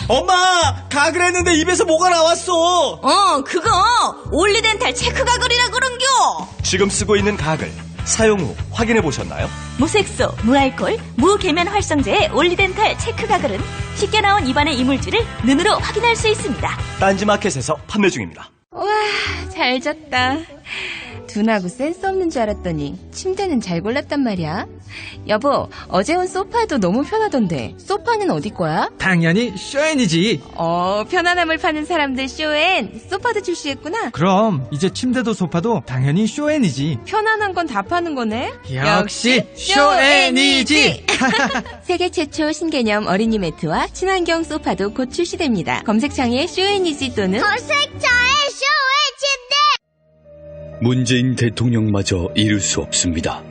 엄마, 가글 했는데 입에서 뭐가 나왔어. 그거 올리덴탈 체크 가글이라 그런겨. 지금 쓰고 있는 가글 사용 후 확인해 보셨나요? 무색소, 무알콜, 무계면 활성제의 올리덴탈 체크 가글은 쉽게 나온 입안의 이물질을 눈으로 확인할 수 있습니다. 딴지마켓에서 판매 중입니다. 와, 잘 잤다. 둔하고 센스 없는 줄 알았더니 침대는 잘 골랐단 말이야. 여보, 어제 온 소파도 너무 편하던데 소파는 어디 거야? 당연히 쇼엔이지. 편안함을 파는 사람들 쇼엔 소파도 출시했구나. 그럼 이제 침대도 소파도 당연히 쇼엔이지. 편안한 건 다 파는 거네. 역시 쇼엔이지. 세계 최초 신개념 어린이 매트와 친환경 소파도 곧 출시됩니다. 검색창에 쇼엔이지 또는 검색창에 쇼엔이지. 문재인 대통령마저 이룰 수 없습니다.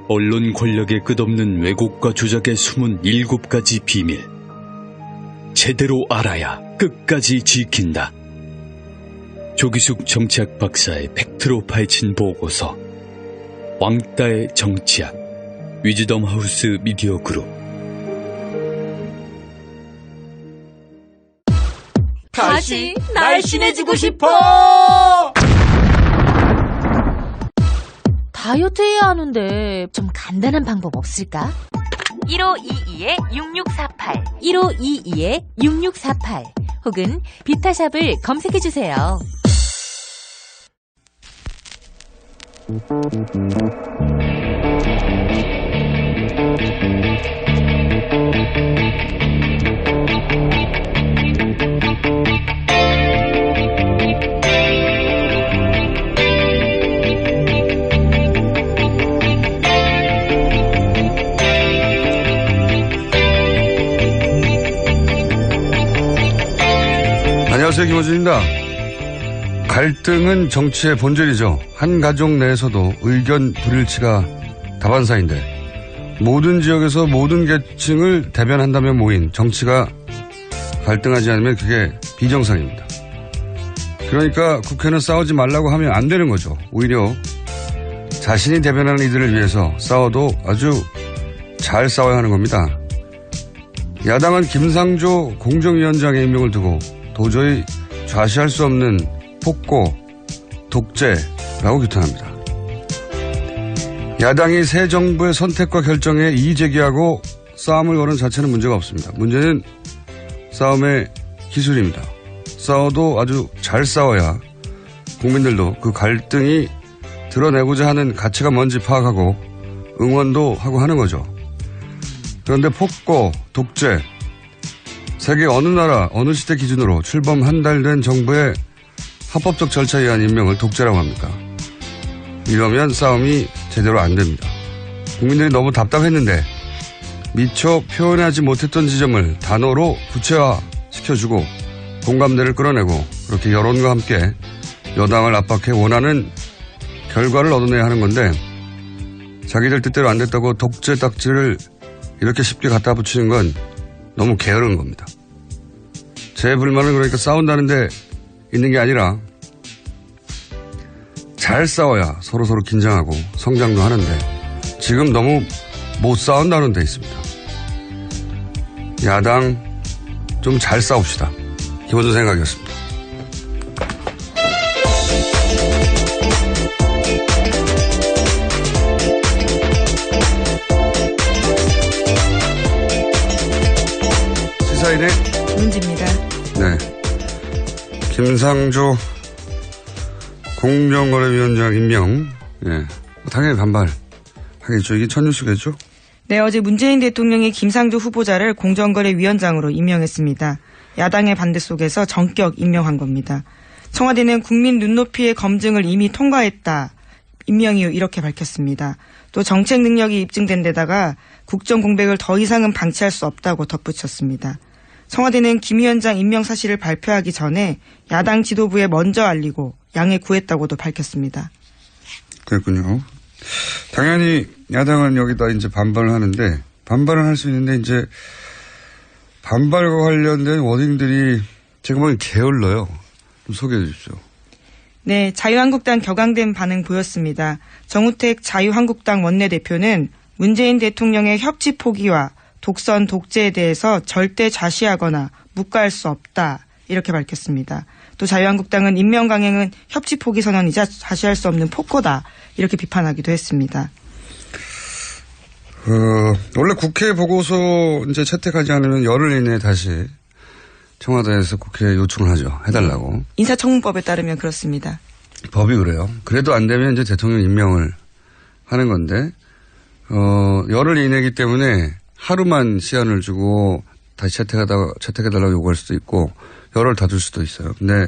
언론 권력의 끝없는 왜곡과 조작의 숨은 7가지 비밀. 제대로 알아야 끝까지 지킨다. 조기숙 정치학 박사의 팩트로 파헤친 보고서. 왕따의 정치학. 위즈덤 하우스 미디어 그룹. 다시 날씬해지고 싶어. 다이어트 해야 하는데 좀 간단한 방법 없을까? 1522-6648 1522-6648 혹은 비타샵을 검색해주세요. 안녕하세요, 김호준입니다. 갈등은 정치의 본질이죠. 한 가족 내에서도 의견 불일치가 다반사인데 모든 지역에서 모든 계층을 대변한다며 모인 정치가 갈등하지 않으면 그게 비정상입니다. 그러니까 국회는 싸우지 말라고 하면 안 되는 거죠. 오히려 자신이 대변하는 이들을 위해서 싸워도 아주 잘 싸워야 하는 겁니다. 야당은 김상조 공정위원장의 임명을 두고 도저히 좌시할 수 없는 폭고, 독재라고 규탄합니다. 야당이 새 정부의 선택과 결정에 이의제기하고 싸움을 거는 자체는 문제가 없습니다. 문제는 싸움의 기술입니다. 싸워도 아주 잘 싸워야 국민들도 그 갈등이 드러내고자 하는 가치가 뭔지 파악하고 응원도 하고 하는 거죠. 그런데 폭고, 독재, 세계 어느 나라, 어느 시대 기준으로 출범 한 달 된 정부의 합법적 절차에 의한 임명을 독재라고 합니까? 이러면 싸움이 제대로 안 됩니다. 국민들이 너무 답답했는데 미처 표현하지 못했던 지점을 단어로 구체화시켜주고 공감대를 끌어내고 그렇게 여론과 함께 여당을 압박해 원하는 결과를 얻어내야 하는 건데 자기들 뜻대로 안 됐다고 독재 딱지를 이렇게 쉽게 갖다 붙이는 건 너무 게으른 겁니다. 제 불만은 그러니까 싸운다는데 있는 게 아니라 잘 싸워야 서로서로 긴장하고 성장도 하는데 지금 너무 못 싸운다는 데 있습니다. 야당 좀 잘 싸웁시다. 김원준 생각이었습니다. 시사인의 문제입니다. 네. 김상조 공정거래위원장 임명. 예. 당연히 반발하겠죠. 이게 첫 뉴스겠죠? 네, 어제 문재인 대통령이 김상조 후보자를 공정거래위원장으로 임명했습니다. 야당의 반대 속에서 전격 임명한 겁니다. 청와대는 국민 눈높이의 검증을 이미 통과했다. 임명 이후 이렇게 밝혔습니다. 또 정책 능력이 입증된 데다가 국정 공백을 더 이상은 방치할 수 없다고 덧붙였습니다. 청와대는 김 위원장 임명 사실을 발표하기 전에 야당 지도부에 먼저 알리고 양해 구했다고도 밝혔습니다. 그랬군요. 당연히 야당은 여기다 이제 반발을 하는데 반발은 할 수 있는데 이제 반발과 관련된 워딩들이 제가 보기엔 게을러요. 좀 소개해 주십시오. 네, 자유한국당 격앙된 반응 보였습니다. 정우택 자유한국당 원내대표는 문재인 대통령의 협치 포기와 독선, 독재에 대해서 절대 좌시하거나 묵과할 수 없다. 이렇게 밝혔습니다. 또 자유한국당은 임명 강행은 협치 포기 선언이자 좌시할 수 없는 폭거다. 이렇게 비판하기도 했습니다. 원래 국회 보고서 이제 채택하지 않으면 열흘 이내에 다시 청와대에서 국회에 요청을 하죠. 해달라고. 인사청문법에 따르면 그렇습니다. 법이 그래요. 그래도 안 되면 이제 대통령 임명을 하는 건데, 열흘 이내이기 때문에 하루만 시한을 주고 다시 채택해달라고 요구할 수도 있고, 열흘 다 줄 수도 있어요. 근데,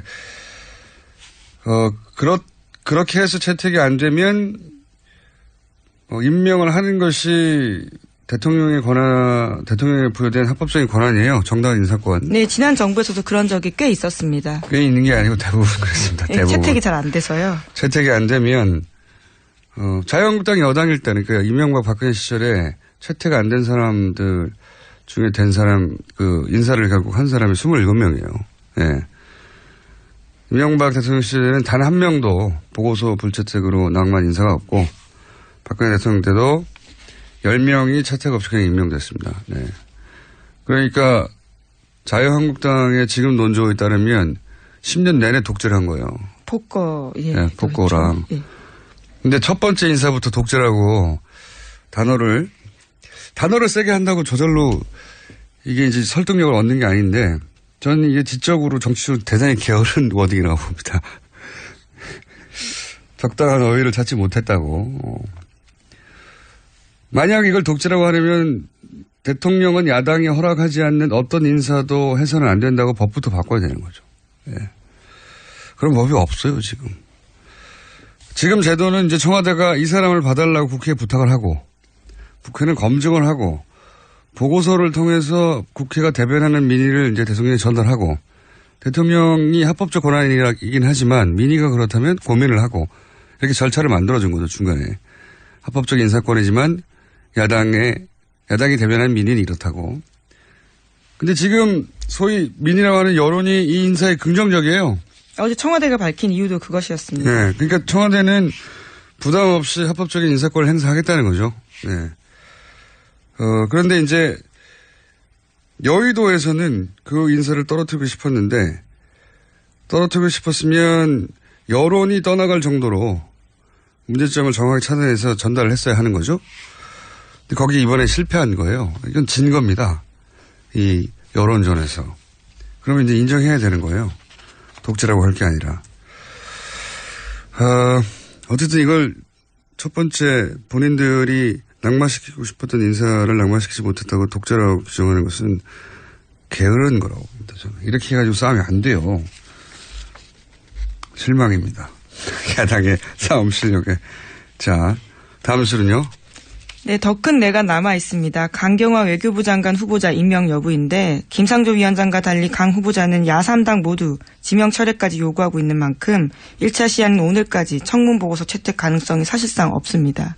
그렇게 해서 채택이 안 되면, 임명을 하는 것이 대통령의 부여된 합법적인 권한이에요. 정당 인사권. 네, 지난 정부에서도 그런 적이 꽤 있었습니다. 꽤 있는 게 아니고 대부분 그렇습니다. 네, 대부분. 채택이 잘 안 돼서요. 채택이 안 되면, 자유한국당이 여당일 때는, 그러니까 이명박 박근혜 시절에 채택 안 된 사람들 중에 된 사람, 인사를 결국 한 사람이 27명이에요. 예. 이명박 대통령 시절에는 단 한 명도 보고서 불채택으로 낙마한 인사가 없고, 박근혜 대통령 때도 10명이 채택 없이 그냥 임명됐습니다. 네. 그러니까 자유한국당의 지금 논조에 따르면 10년 내내 독재를 한 거예요. 폭거, 예. 네, 폭거랑. 예. 근데 첫 번째 인사부터 독재라고 단어를 세게 한다고 저절로 이게 이제 설득력을 얻는 게 아닌데 저는 이게 지적으로 정치적으로 대단히 게으른 워딩이라고 봅니다. 적당한 어휘를 찾지 못했다고. 만약 이걸 독재라고 하려면 대통령은 야당이 허락하지 않는 어떤 인사도 해서는 안 된다고 법부터 바꿔야 되는 거죠. 예. 그런 법이 없어요, 지금. 지금 제도는 이제 청와대가 이 사람을 봐달라고 국회에 부탁을 하고 국회는 검증을 하고 보고서를 통해서 국회가 대변하는 민의를 이제 대통령에 전달하고 대통령이 합법적 권한이긴 하지만 민의가 그렇다면 고민을 하고 이렇게 절차를 만들어준 거죠, 중간에. 합법적 인사권이지만 야당이 대변하는 민의는 이렇다고. 근데 지금 소위 민의라고 하는 여론이 이 인사에 긍정적이에요. 어제 청와대가 밝힌 이유도 그것이었습니다. 네. 그러니까 청와대는 부담 없이 합법적인 인사권을 행사하겠다는 거죠. 네. 그런데 이제 여의도에서는 그 인사를 떨어뜨리고 싶었는데 떨어뜨리고 싶었으면 여론이 떠나갈 정도로 문제점을 정확히 찾아내서 전달을 했어야 하는 거죠. 근데 거기 이번에 실패한 거예요. 이건 진 겁니다. 이 여론전에서. 그러면 이제 인정해야 되는 거예요. 독재라고 할 게 아니라. 어쨌든 이걸 첫 번째 본인들이 낙마시키고 싶었던 인사를 낙마시키지 못했다고 독재라고 규정하는 것은 게으른 거라고 봅니다. 저는. 이렇게 해가지고 싸움이 안 돼요. 실망입니다. 야당의 싸움 실력에. 자, 다음 수는요. 네, 더 큰 내가 남아 있습니다. 강경화 외교부 장관 후보자 임명 여부인데 김상조 위원장과 달리 강 후보자는 야3당 모두 지명 철회까지 요구하고 있는 만큼 1차 시한은 오늘까지 청문 보고서 채택 가능성이 사실상 없습니다.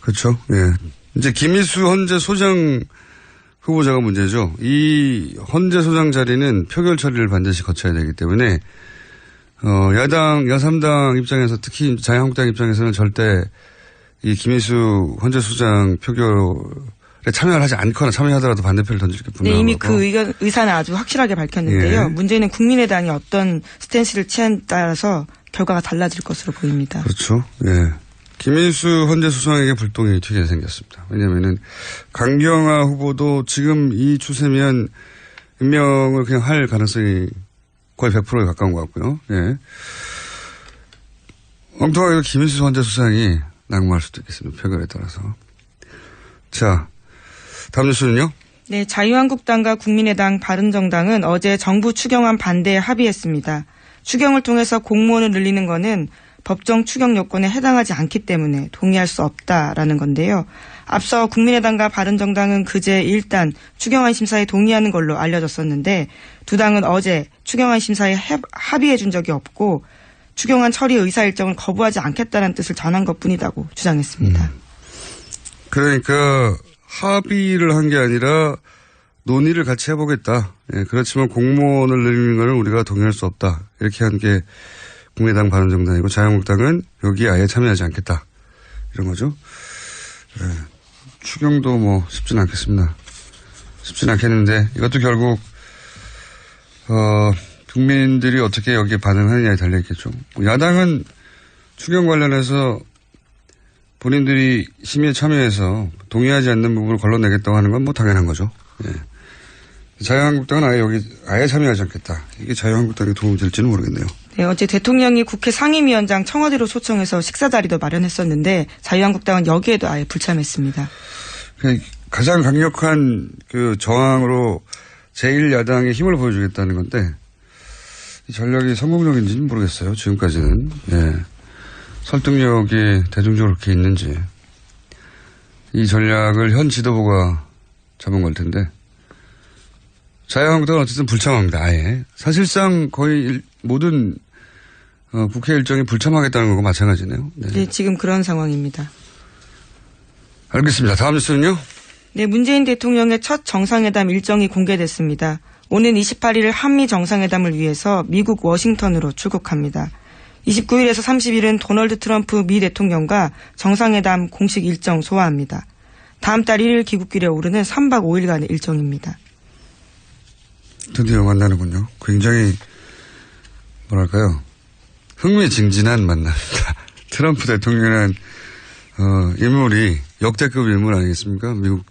그렇죠. 예. 이제 김희수 헌재 소장 후보자가 문제죠. 이 헌재 소장 자리는 표결 처리를 반드시 거쳐야 되기 때문에 야3당 입장에서 특히 자유한국당 입장에서는 절대 이 김희수 헌재 소장 표결에 참여를 하지 않거나 참여하더라도 반대표를 던질 게 분명하고. 네, 이미 그 의사는 아주 확실하게 밝혔는데요. 예. 문제는 국민의당이 어떤 스탠스를 취한 따라서 결과가 달라질 것으로 보입니다. 그렇죠. 예. 김희수 헌재 소장에게 불똥이 튀게 생겼습니다. 왜냐면은 강경화 후보도 지금 이 추세면 임명을 그냥 할 가능성이 거의 100%에 가까운 것 같고요. 예. 엉뚱하게 김희수 헌재 소장이 낙마할 수도 있겠습니다. 표결에 따라서. 자, 다음 뉴스는요? 네, 자유한국당과 국민의당, 바른정당은 어제 정부 추경안 반대에 합의했습니다. 추경을 통해서 공무원을 늘리는 것은 법정 추경 요건에 해당하지 않기 때문에 동의할 수 없다라는 건데요. 앞서 국민의당과 바른정당은 그제 일단 추경안 심사에 동의하는 걸로 알려졌었는데 두 당은 어제 추경안 심사에 합의해 준 적이 없고 추경안 처리 의사 일정을 거부하지 않겠다는 뜻을 전한 것뿐이라고 주장했습니다. 그러니까 합의를 한 게 아니라 논의를 같이 해보겠다. 예, 그렇지만 공무원을 늘리는 것은 우리가 동의할 수 없다. 이렇게 한 게 국민의당 바른정당이고 자유한국당은 여기에 아예 참여하지 않겠다. 이런 거죠. 예, 추경도 뭐 쉽지는 않겠습니다. 쉽진 않겠는데 이것도 결국 국민들이 어떻게 여기에 반응하느냐에 달려있겠죠. 야당은 추경 관련해서 본인들이 심의에 참여해서 동의하지 않는 부분을 걸러내겠다고 하는 건 뭐 당연한 거죠. 예. 자유한국당은 아예 참여하지 않겠다. 이게 자유한국당에 도움이 될지는 모르겠네요. 네, 어제 대통령이 국회 상임위원장 청와대로 초청해서 식사 자리도 마련했었는데 자유한국당은 여기에도 아예 불참했습니다. 가장 강력한 그 저항으로 제1야당의 힘을 보여주겠다는 건데 이 전략이 성공적인지는 모르겠어요. 지금까지는. 예. 설득력이 대중적으로 그렇게 있는지. 이 전략을 현 지도부가 잡은 걸 텐데 자유한국당은 어쨌든 불참합니다. 아예. 사실상 거의 모든 국회 일정이 불참하겠다는 거고 마찬가지네요. 네. 네, 지금 그런 상황입니다. 알겠습니다. 다음 뉴스는요? 네, 문재인 대통령의 첫 정상회담 일정이 공개됐습니다. 오는 28일 한미 정상회담을 위해서 미국 워싱턴으로 출국합니다. 29일에서 30일은 도널드 트럼프 미 대통령과 정상회담 공식 일정 소화합니다. 다음 달 1일 귀국길에 오르는 3박 5일간의 일정입니다. 드디어 만나는군요. 굉장히 뭐랄까요. 흥미진진한 만남입니다. 트럼프 대통령이라는 인물이 역대급 인물 아니겠습니까? 미국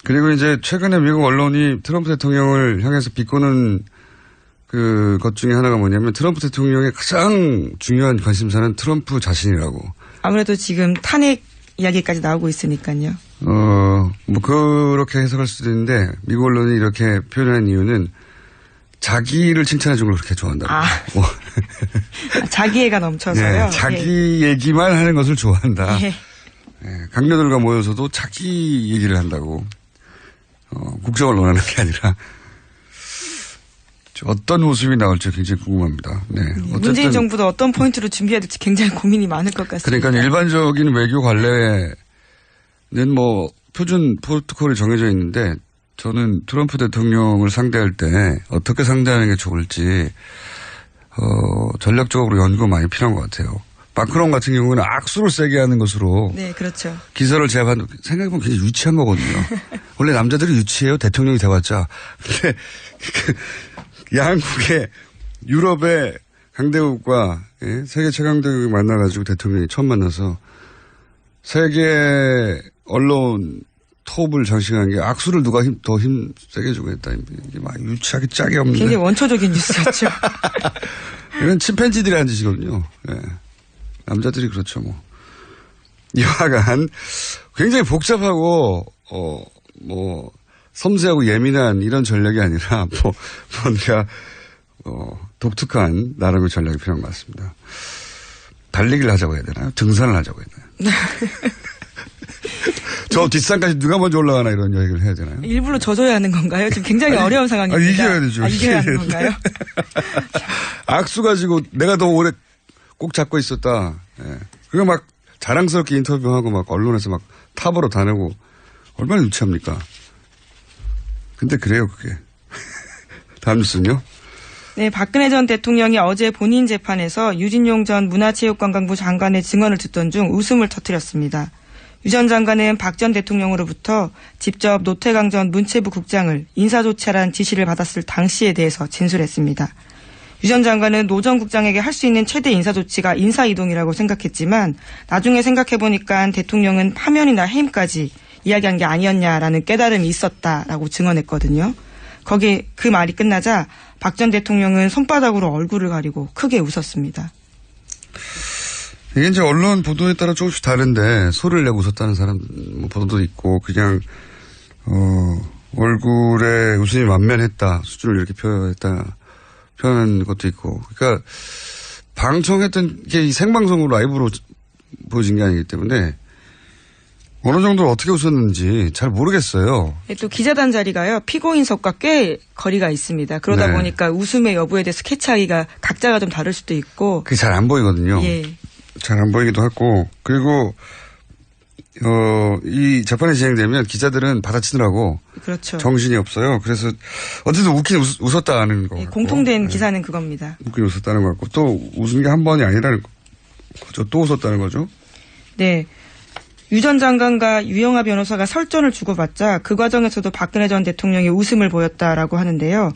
그리고 이제 최근에 미국 언론이 트럼프 대통령을 향해서 비꼬는 것 중에 하나가 뭐냐면 트럼프 대통령의 가장 중요한 관심사는 트럼프 자신이라고. 아무래도 지금 탄핵 이야기까지 나오고 있으니까요. 뭐 그렇게 해석할 수도 있는데 미국 언론이 이렇게 표현한 이유는 자기를 칭찬해 준 걸 그렇게 좋아한다고. 자기애가 넘쳐서요. 네, 자기 얘기만 하는 것을 좋아한다. 예. 네, 강요들과 모여서도 자기 얘기를 한다고. 국정을 논하는 게 아니라 어떤 모습이 나올지 굉장히 궁금합니다. 네. 어쨌든 문재인 정부도 어떤 포인트로 준비해야 될지 굉장히 고민이 많을 것 같습니다. 그러니까 일반적인 외교 관례는 뭐 표준 프로토콜이 정해져 있는데 저는 트럼프 대통령을 상대할 때 어떻게 상대하는 게 좋을지 전략적으로 연구가 많이 필요한 것 같아요. 마크롱 같은 경우는 악수를 세게 하는 것으로 네, 그렇죠. 기사를 제압한 생각해보면 굉장히 유치한 거거든요. 원래 남자들이 유치해요. 대통령이 돼봤자. 근데 양국의 유럽의 강대국과 세계 최강대국이 만나가지고 대통령이 처음 만나서 세계 언론 톱을 장식한 게 악수를 누가 더 힘 세게 주고 했다. 이게 막 유치하게 짝이 없는데. 굉장히 원초적인 뉴스였죠. 이건 침팬지들이 하는 짓이거든요. 네. 남자들이 그렇죠, 뭐. 이와간 굉장히 복잡하고, 섬세하고 예민한 이런 전략이 아니라, 뭔가, 독특한 나름의 전략이 필요한 것 같습니다. 달리기를 하자고 해야 되나요? 등산을 하자고 해야 되나요? 저 뒷산까지 누가 먼저 올라가나 이런 얘기를 해야 되나요? 일부러 져줘야 하는 건가요? 지금 굉장히 어려운 상황입니다. 이겨야 되죠. 이겨야 하는 건가요? 악수 가지고 내가 더 오래 꼭 잡고 있었다. 예. 그거 막 자랑스럽게 인터뷰하고 막 언론에서 막 탑으로 다니고 얼마나 유치합니까? 근데 그래요, 그게. 다음 뉴스는요? 네, 박근혜 전 대통령이 어제 본인 재판에서 유진용 전 문화체육관광부 장관의 증언을 듣던 중 웃음을 터뜨렸습니다. 유 전 장관은 박 전 대통령으로부터 직접 노태강 전 문체부 국장을 인사조치하라는 지시를 받았을 당시에 대해서 진술했습니다. 유 전 장관은 노 전 국장에게 할 수 있는 최대 인사조치가 인사이동이라고 생각했지만 나중에 생각해보니까 대통령은 파면이나 해임까지 이야기한 게 아니었냐라는 깨달음이 있었다라고 증언했거든요. 거기 그 말이 끝나자 박 전 대통령은 손바닥으로 얼굴을 가리고 크게 웃었습니다. 이게 이제 언론 보도에 따라 조금씩 다른데 소리를 내고 웃었다는 사람 보도도 있고 그냥 얼굴에 웃음이 만면했다 수준을 이렇게 표현한 것도 있고 그러니까 방청했던 게 생방송으로 라이브로 보여진 게 아니기 때문에 어느 정도 어떻게 웃었는지 잘 모르겠어요. 네, 또 기자단 자리가요. 피고인석과 꽤 거리가 있습니다. 그러다 보니까 웃음의 여부에 대해서 캐치하기가 각자가 좀 다를 수도 있고. 그게 잘 안 보이거든요. 예. 잘 안 보이기도 하고 그리고 이 재판이 진행되면 기자들은 받아치느라고 그렇죠. 정신이 없어요. 그래서 어쨌든 웃긴 웃었다는 거. 예, 공통된 기사는 그겁니다. 웃긴 웃었다는 거 같고 또 웃은 게 한 번이 아니라는 거죠. 또 웃었다는 거죠. 네. 유 전 장관과 유영하 변호사가 설전을 주고받자 그 과정에서도 박근혜 전 대통령이 웃음을 보였다라고 하는데요.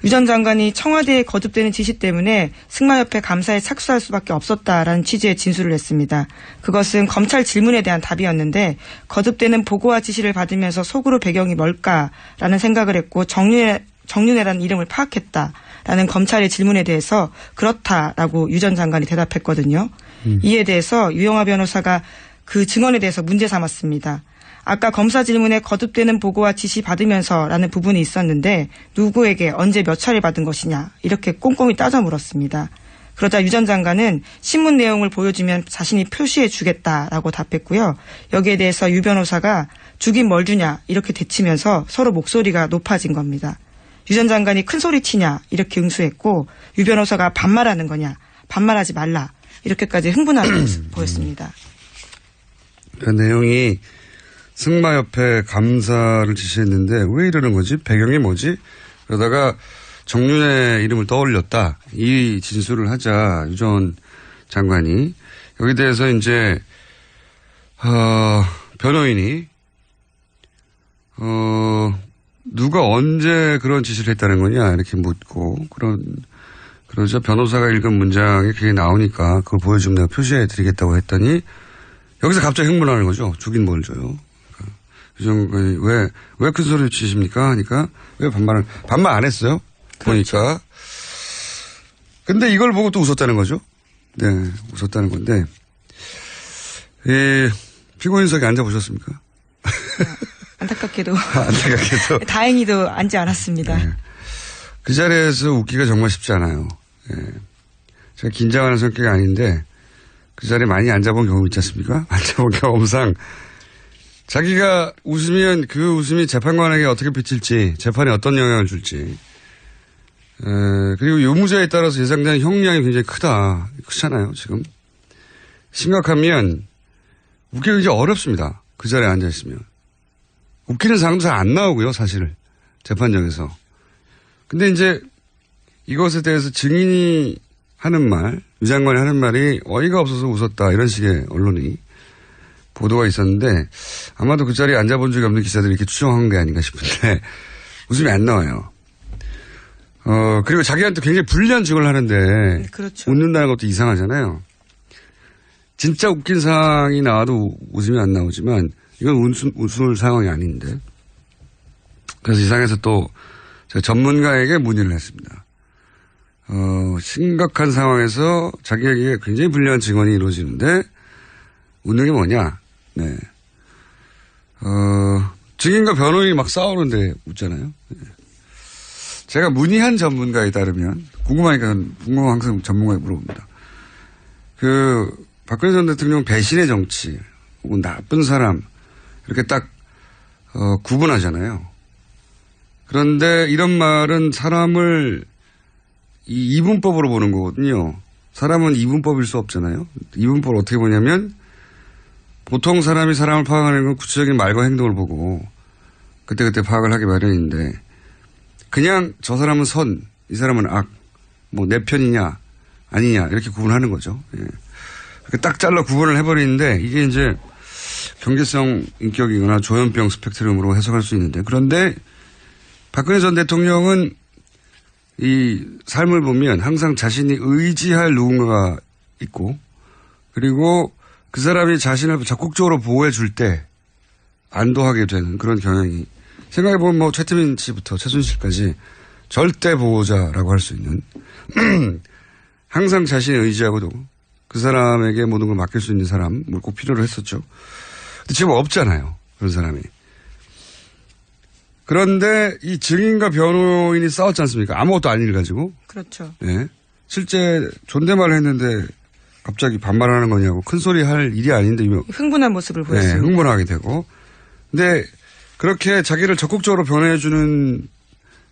유 전 장관이 청와대에 거듭되는 지시 때문에 승마협회 감사에 착수할 수밖에 없었다라는 취지의 진술을 했습니다. 그것은 검찰 질문에 대한 답이었는데 거듭되는 보고와 지시를 받으면서 속으로 배경이 뭘까라는 생각을 했고 정윤회라는 이름을 파악했다라는 검찰의 질문에 대해서 그렇다라고 유 전 장관이 대답했거든요. 이에 대해서 유영하 변호사가 그 증언에 대해서 문제 삼았습니다. 아까 검사 질문에 거듭되는 보고와 지시 받으면서라는 부분이 있었는데 누구에게 언제 몇 차례 받은 것이냐 이렇게 꼼꼼히 따져 물었습니다. 그러자 유 전 장관은 신문 내용을 보여주면 자신이 표시해 주겠다라고 답했고요. 여기에 대해서 유 변호사가 주긴 뭘 주냐 이렇게 대치면서 서로 목소리가 높아진 겁니다. 유 전 장관이 큰 소리 치냐 이렇게 응수했고 유 변호사가 반말하는 거냐 반말하지 말라 이렇게까지 흥분함을 보였습니다. 그 내용이 승마협회 감사를 지시했는데 왜 이러는 거지? 배경이 뭐지? 그러다가 정윤회 이름을 떠올렸다. 이 진술을 하자 유 전 장관이 여기에 대해서 이제 변호인이 누가 언제 그런 지시를 했다는 거냐 이렇게 묻고 그러자 변호사가 읽은 문장에 그게 나오니까 그걸 보여주면 내가 표시해 드리겠다고 했더니 여기서 갑자기 흥분하는 거죠. 주긴 뭘 줘요. 유 장관이 왜 큰 소리 치십니까? 하니까 왜 반말 안 했어요? 그렇죠. 보니까. 근데 이걸 보고 또 웃었다는 거죠. 네, 웃었다는 건데. 피고인석에 앉아보셨습니까? 안타깝게도. 다행히도 앉지 않았습니다. 네. 그 자리에서 웃기가 정말 쉽지 않아요. 네. 제가 긴장하는 성격이 아닌데 그 자리에 많이 앉아본 경험 있지 않습니까? 앉아본 경험상 자기가 웃으면 그 웃음이 재판관에게 어떻게 비칠지 재판에 어떤 영향을 줄지 그리고 유무죄에 따라서 예상되는 형량이 굉장히 크잖아요 지금. 심각하면 웃기가 굉장히 어렵습니다. 그 자리에 앉아있으면. 웃기는 사람도 잘 안 나오고요 사실을 재판정에서. 근데 이제 이것에 대해서 증인이 하는 말, 유 장관이 하는 말이 어이가 없어서 웃었다 이런 식의 언론이 보도가 있었는데 아마도 그 자리에 앉아본 적이 없는 기자들이 이렇게 추정한 게 아닌가 싶은데 웃음이 안 나와요. 그리고 자기한테 굉장히 불리한 직을 하는데 그렇죠. 웃는다는 것도 이상하잖아요. 진짜 웃긴 상황이 나와도 웃음이 안 나오지만 이건 웃을 상황이 아닌데. 그래서 이 상황에서 또 제가 전문가에게 문의를 했습니다. 심각한 상황에서 자기에게 굉장히 불리한 증언이 이루어지는데 웃는 게 뭐냐? 네. 증인과 변호인이 막 싸우는데 웃잖아요. 네. 제가 문의한 전문가에 따르면 궁금하니까 항상 전문가에 물어봅니다. 박근혜 전 대통령 배신의 정치 혹은 나쁜 사람 이렇게 딱 구분하잖아요. 그런데 이런 말은 사람을 이 이분법으로 보는 거거든요. 사람은 이분법일 수 없잖아요. 이분법을 어떻게 보냐면 보통 사람이 사람을 파악하는 건 구체적인 말과 행동을 보고 그때그때 파악을 하기 마련인데 그냥 저 사람은 선, 이 사람은 악, 뭐 내 편이냐 아니냐 이렇게 구분하는 거죠. 예. 이렇게 딱 잘라 구분을 해버리는데 이게 이제 경계성 인격이거나 조현병 스펙트럼으로 해석할 수 있는데 그런데 박근혜 전 대통령은 이 삶을 보면 항상 자신이 의지할 누군가가 있고 그리고 그 사람이 자신을 적극적으로 보호해 줄 때 안도하게 되는 그런 경향이 생각해보면 뭐 최태민 씨부터 최순실까지 절대 보호자라고 할 수 있는 항상 자신이 의지하고도 그 사람에게 모든 걸 맡길 수 있는 사람을 꼭 필요로 했었죠. 근데 지금 없잖아요. 그런 사람이. 그런데 이 증인과 변호인이 싸웠지 않습니까? 아무것도 아닌 일 가지고. 그렇죠. 네. 실제 존댓말을 했는데 갑자기 반말하는 거냐고 큰 소리 할 일이 아닌데. 흥분한 모습을 보였습니다. 네, 흥분하게 되고. 근데 그렇게 자기를 적극적으로 변호해주는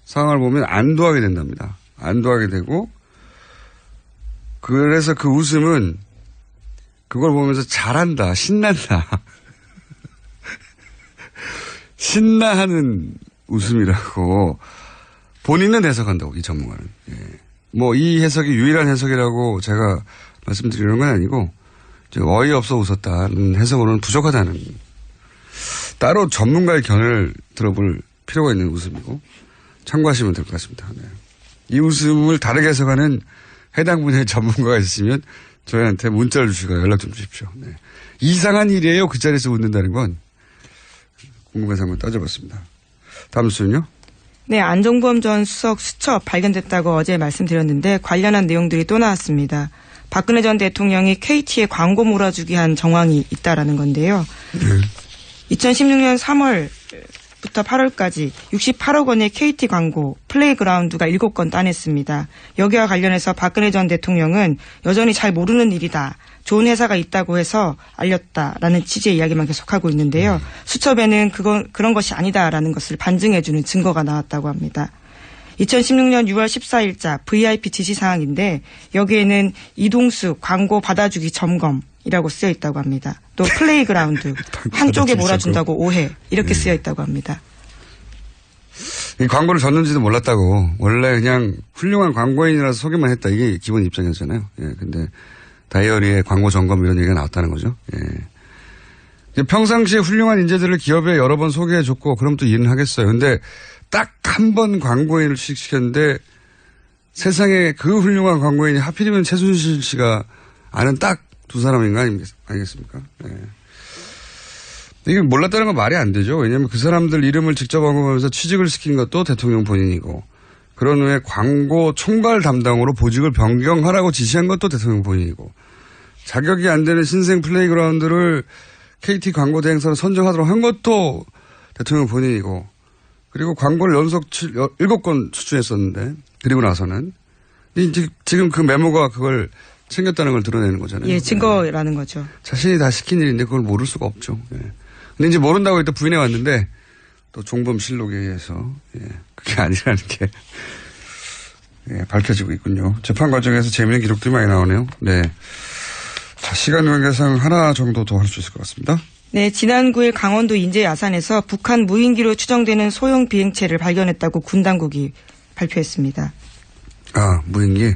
상황을 보면 안도하게 된답니다. 안도하게 되고 그래서 그 웃음은 그걸 보면서 잘한다, 신난다. 신나하는 웃음이라고 본인은 해석한다고 이 전문가는. 예. 뭐 이 해석이 유일한 해석이라고 제가 말씀드리는 건 아니고 어이없어 웃었다는 해석으로는 부족하다는, 따로 전문가의 견해를 들어볼 필요가 있는 웃음이고 참고하시면 될 것 같습니다. 네. 이 웃음을 다르게 해석하는 해당 분야의 전문가가 있으면 저희한테 문자를 주시고 연락 좀 주십시오. 네. 이상한 일이에요. 그 자리에서 웃는다는 건 궁금해서 한번 따져봤습니다. 다음 수는요? 네, 안종범 전 수석 수첩 발견됐다고 어제 말씀드렸는데 관련한 내용들이 또 나왔습니다. 박근혜 전 대통령이 KT에 광고 몰아주기 한 정황이 있다라는 건데요. 2016년 3월부터 8월까지 68억 원의 KT 광고 플레이그라운드가 7건 따냈습니다. 여기와 관련해서 박근혜 전 대통령은 여전히 잘 모르는 일이다. 좋은 회사가 있다고 해서 알렸다라는 취지의 이야기만 계속하고 있는데요. 수첩에는 그런 것이 아니다라는 것을 반증해주는 증거가 나왔다고 합니다. 2016년 6월 14일자 VIP 지시사항인데 여기에는 이동수 광고 받아주기 점검이라고 쓰여 있다고 합니다. 또 플레이그라운드 한쪽에 몰아준다고 오해 이렇게 쓰여 있다고 합니다. 이 광고를 줬는지도 몰랐다고. 원래 그냥 훌륭한 광고인이라서 소개만 했다. 이게 기본 입장이었잖아요. 예, 근데 다이어리에 광고 점검 이런 얘기가 나왔다는 거죠. 예. 평상시에 훌륭한 인재들을 기업에 여러 번 소개해줬고 그럼 또 일은 하겠어요. 근데 딱 한 번 광고인을 취직시켰는데 세상에 그 훌륭한 광고인이 하필이면 최순실 씨가 아는 딱 두 사람인가 아니겠습니까? 예. 이게 몰랐다는 건 말이 안 되죠. 왜냐하면 그 사람들 이름을 직접 언급하면서 취직을 시킨 것도 대통령 본인이고 그런 후에 광고 총괄 담당으로 보직을 변경하라고 지시한 것도 대통령 본인이고 자격이 안 되는 신생 플레이그라운드를 KT 광고 대행사로 선정하도록 한 것도 대통령 본인이고 그리고 광고를 연속 7건 추진했었는데 그리고 나서는 지금 그 메모가 그걸 챙겼다는 걸 드러내는 거잖아요. 예, 증거라는 거죠. 자신이 다 시킨 일인데 그걸 모를 수가 없죠. 예. 근데 이제 모른다고 일단 부인해 왔는데 또 종범실록에 의해서 그게 아니라는 게 밝혀지고 있군요. 재판 과정에서 재미있는 기록들이 많이 나오네요. 네. 자, 시간 관계상 하나 정도 더 할 수 있을 것 같습니다. 네, 지난 9일 강원도 인제 야산에서 북한 무인기로 추정되는 소형 비행체를 발견했다고 군 당국이 발표했습니다. 아, 무인기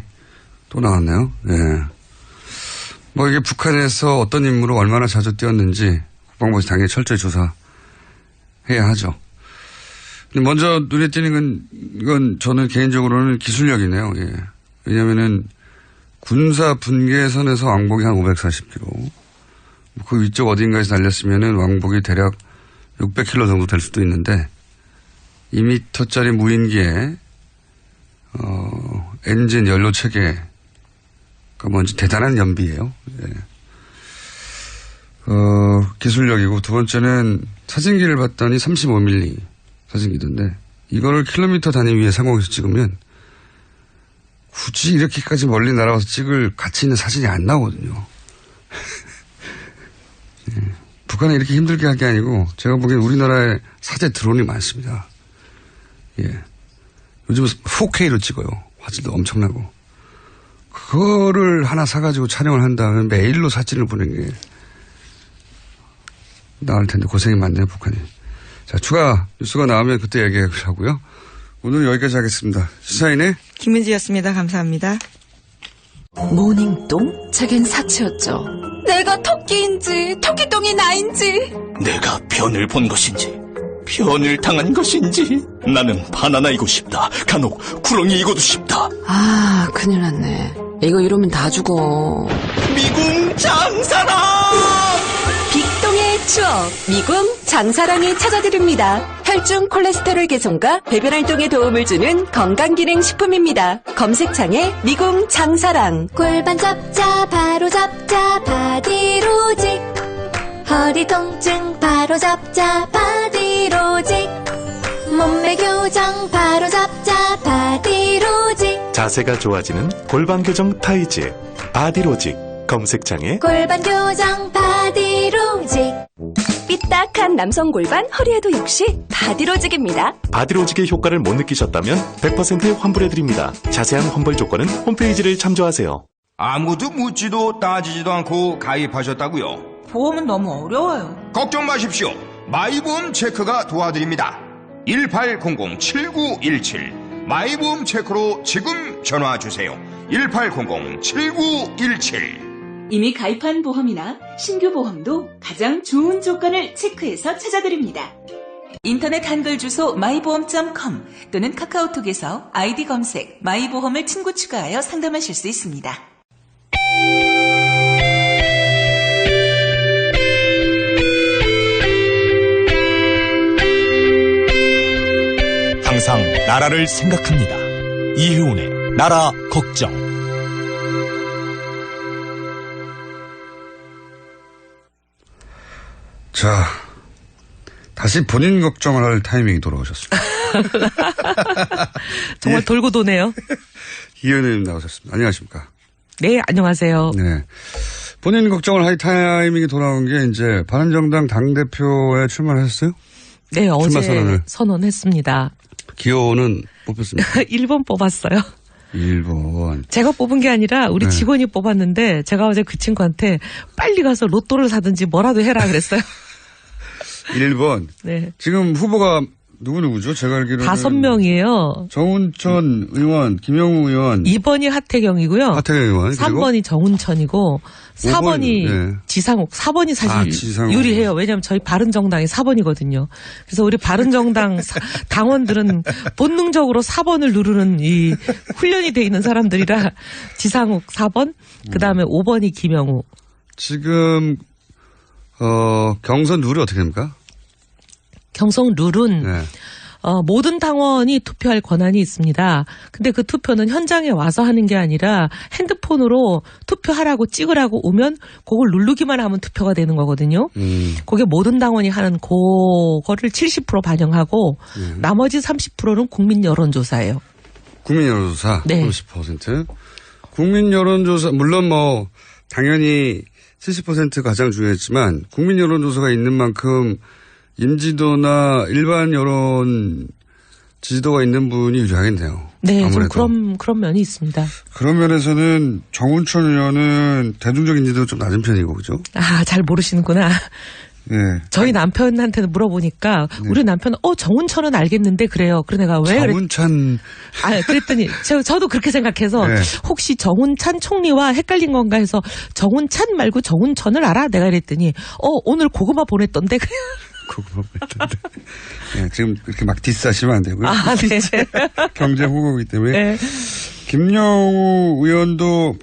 또 나왔네요. 네. 뭐 이게 북한에서 어떤 임무로 얼마나 자주 뛰었는지 국방부에서 당연히 철저히 조사해야 하죠. 근데 먼저 눈에 띄는 건 저는 개인적으로는 기술력이네요. 예. 왜냐면은 군사 분계선에서 왕복이 한 540km. 그 위쪽 어딘가에서 날렸으면은 왕복이 대략 600km 정도 될 수도 있는데 2m짜리 무인기에 엔진 연료 체계가 뭔지 대단한 연비예요. 예. 기술력이고 두 번째는 사진기를 봤더니 35mm 사진기던데 이거를 킬로미터 단위 위에 상공에서 찍으면 굳이 이렇게까지 멀리 날아가서 찍을 가치 있는 사진이 안 나오거든요. 예. 북한이 이렇게 힘들게 할 게 아니고 제가 보기엔 우리나라에 사제 드론이 많습니다. 예. 요즘은 4K로 찍어요. 화질도 엄청나고. 그거를 하나 사가지고 촬영을 한 다음에 메일로 사진을 보내는 게 나을 텐데 고생이 많네요, 북한이. 자, 추가 뉴스가 나오면 그때 얘기하고요. 오늘 여기까지 하겠습니다. 시사인의 김은지였습니다. 감사합니다. 모닝똥? 제겐 사치였죠. 내가 토끼인지 토끼똥이 나인지 내가 변을 본 것인지 변을 당한 것인지 나는 바나나이고 싶다. 간혹 구렁이이고도 싶다. 아, 큰일 났네. 이거 이러면 다 죽어. 미궁 장사랑! 빅똥의 추억 미궁 장사랑이 찾아드립니다. 혈중 콜레스테롤 개선과 배변 활동에 도움을 주는 건강기능식품입니다. 검색창에 미궁 장사랑. 골반 잡자 바로 잡자 바디로직. 허리 통증 바로 잡자 바디로직. 몸매 교정 바로 잡자 바디로직. 자세가 좋아지는 골반 교정 타이즈 바디로직. 검색창에 골반 교정 바디로직. 삐딱한 남성 골반 허리에도 역시 바디로직입니다. 바디로직의 효과를 못 느끼셨다면 100% 환불해드립니다. 자세한 환불 조건은 홈페이지를 참조하세요. 아무도 묻지도 따지지도 않고 가입하셨다고요? 보험은 너무 어려워요. 걱정 마십시오. 마이보험 체크가 도와드립니다. 1800-7917 마이보험 체크로 지금 전화주세요. 1800-7917 이미 가입한 보험이나 신규 보험도 가장 좋은 조건을 체크해서 찾아드립니다. 인터넷 한글 주소 마이보험.com 또는 카카오톡에서 아이디 검색 마이보험을 친구 추가하여 상담하실 수 있습니다. 항상 나라를 생각합니다. 이혜훈의 나라 걱정. 자, 다시 본인 걱정을 할 타이밍이 돌아오셨습니다. 정말 돌고 도네요. 이 의원님 나오셨습니다. 안녕하십니까? 네, 안녕하세요. 네. 본인 걱정을 할 타이밍이 돌아온 게 이제 바른정당 당대표에 출마를 하셨어요? 네, 출마 어제 선언했습니다. 기호는 뽑혔습니까? 1번 뽑았어요. 1번. 제가 뽑은 게 아니라 우리 직원이 뽑았는데 제가 어제 그 친구한테 빨리 가서 로또를 사든지 뭐라도 해라 그랬어요. 1번. 네. 지금 후보가 누구죠? 제가 알기로는 5명이에요. 정운천 의원, 김영우 의원. 2번이 하태경이고요. 하태경 의원. 3번이 정운천이고 4번이 네. 지상욱. 4번이 사실 지상욱. 유리해요. 왜냐하면 저희 바른정당이 4번이거든요. 그래서 우리 바른정당 당원들은 본능적으로 4번을 누르는 이 훈련이 돼 있는 사람들이라 지상욱 4번, 그다음에 5번이 김영우. 지금 경선 룰이 어떻게 됩니까? 경선 룰은 네. 모든 당원이 투표할 권한이 있습니다. 근데 그 투표는 현장에 와서 하는 게 아니라 핸드폰으로 투표하라고 찍으라고 오면 그걸 누르기만 하면 투표가 되는 거거든요. 그게 모든 당원이 하는 그거를 70% 반영하고 나머지 30%는 국민 여론조사예요. 국민 여론조사 네. 30%. 국민 여론조사 물론 뭐 당연히 70% 가장 중요했지만 국민 여론조사가 있는 만큼 인지도나 일반 여론 지지도가 있는 분이 유리하겠네요. 네, 아무래도. 좀 그런 면이 있습니다. 그런 면에서는 정운천 의원은 대중적 인지도가 좀 낮은 편이고, 그죠? 아, 잘 모르시는구나. 네. 저희 남편한테는 물어보니까 우리 남편은 정운천은 알겠는데 그래요. 그래 내가 왜 정운찬. 그랬더니 저도 그렇게 생각해서 네. 혹시 정운찬 총리와 헷갈린 건가 해서 정운찬 말고 정운천을 알아? 내가 그랬더니 오늘 고구마 보냈던데 그래요. 고구마 보냈던데. 네, 지금 그렇게 막 디스하시면 안 되고요. 아, 네. 경제 후보이기 때문에. 네. 김영우 의원도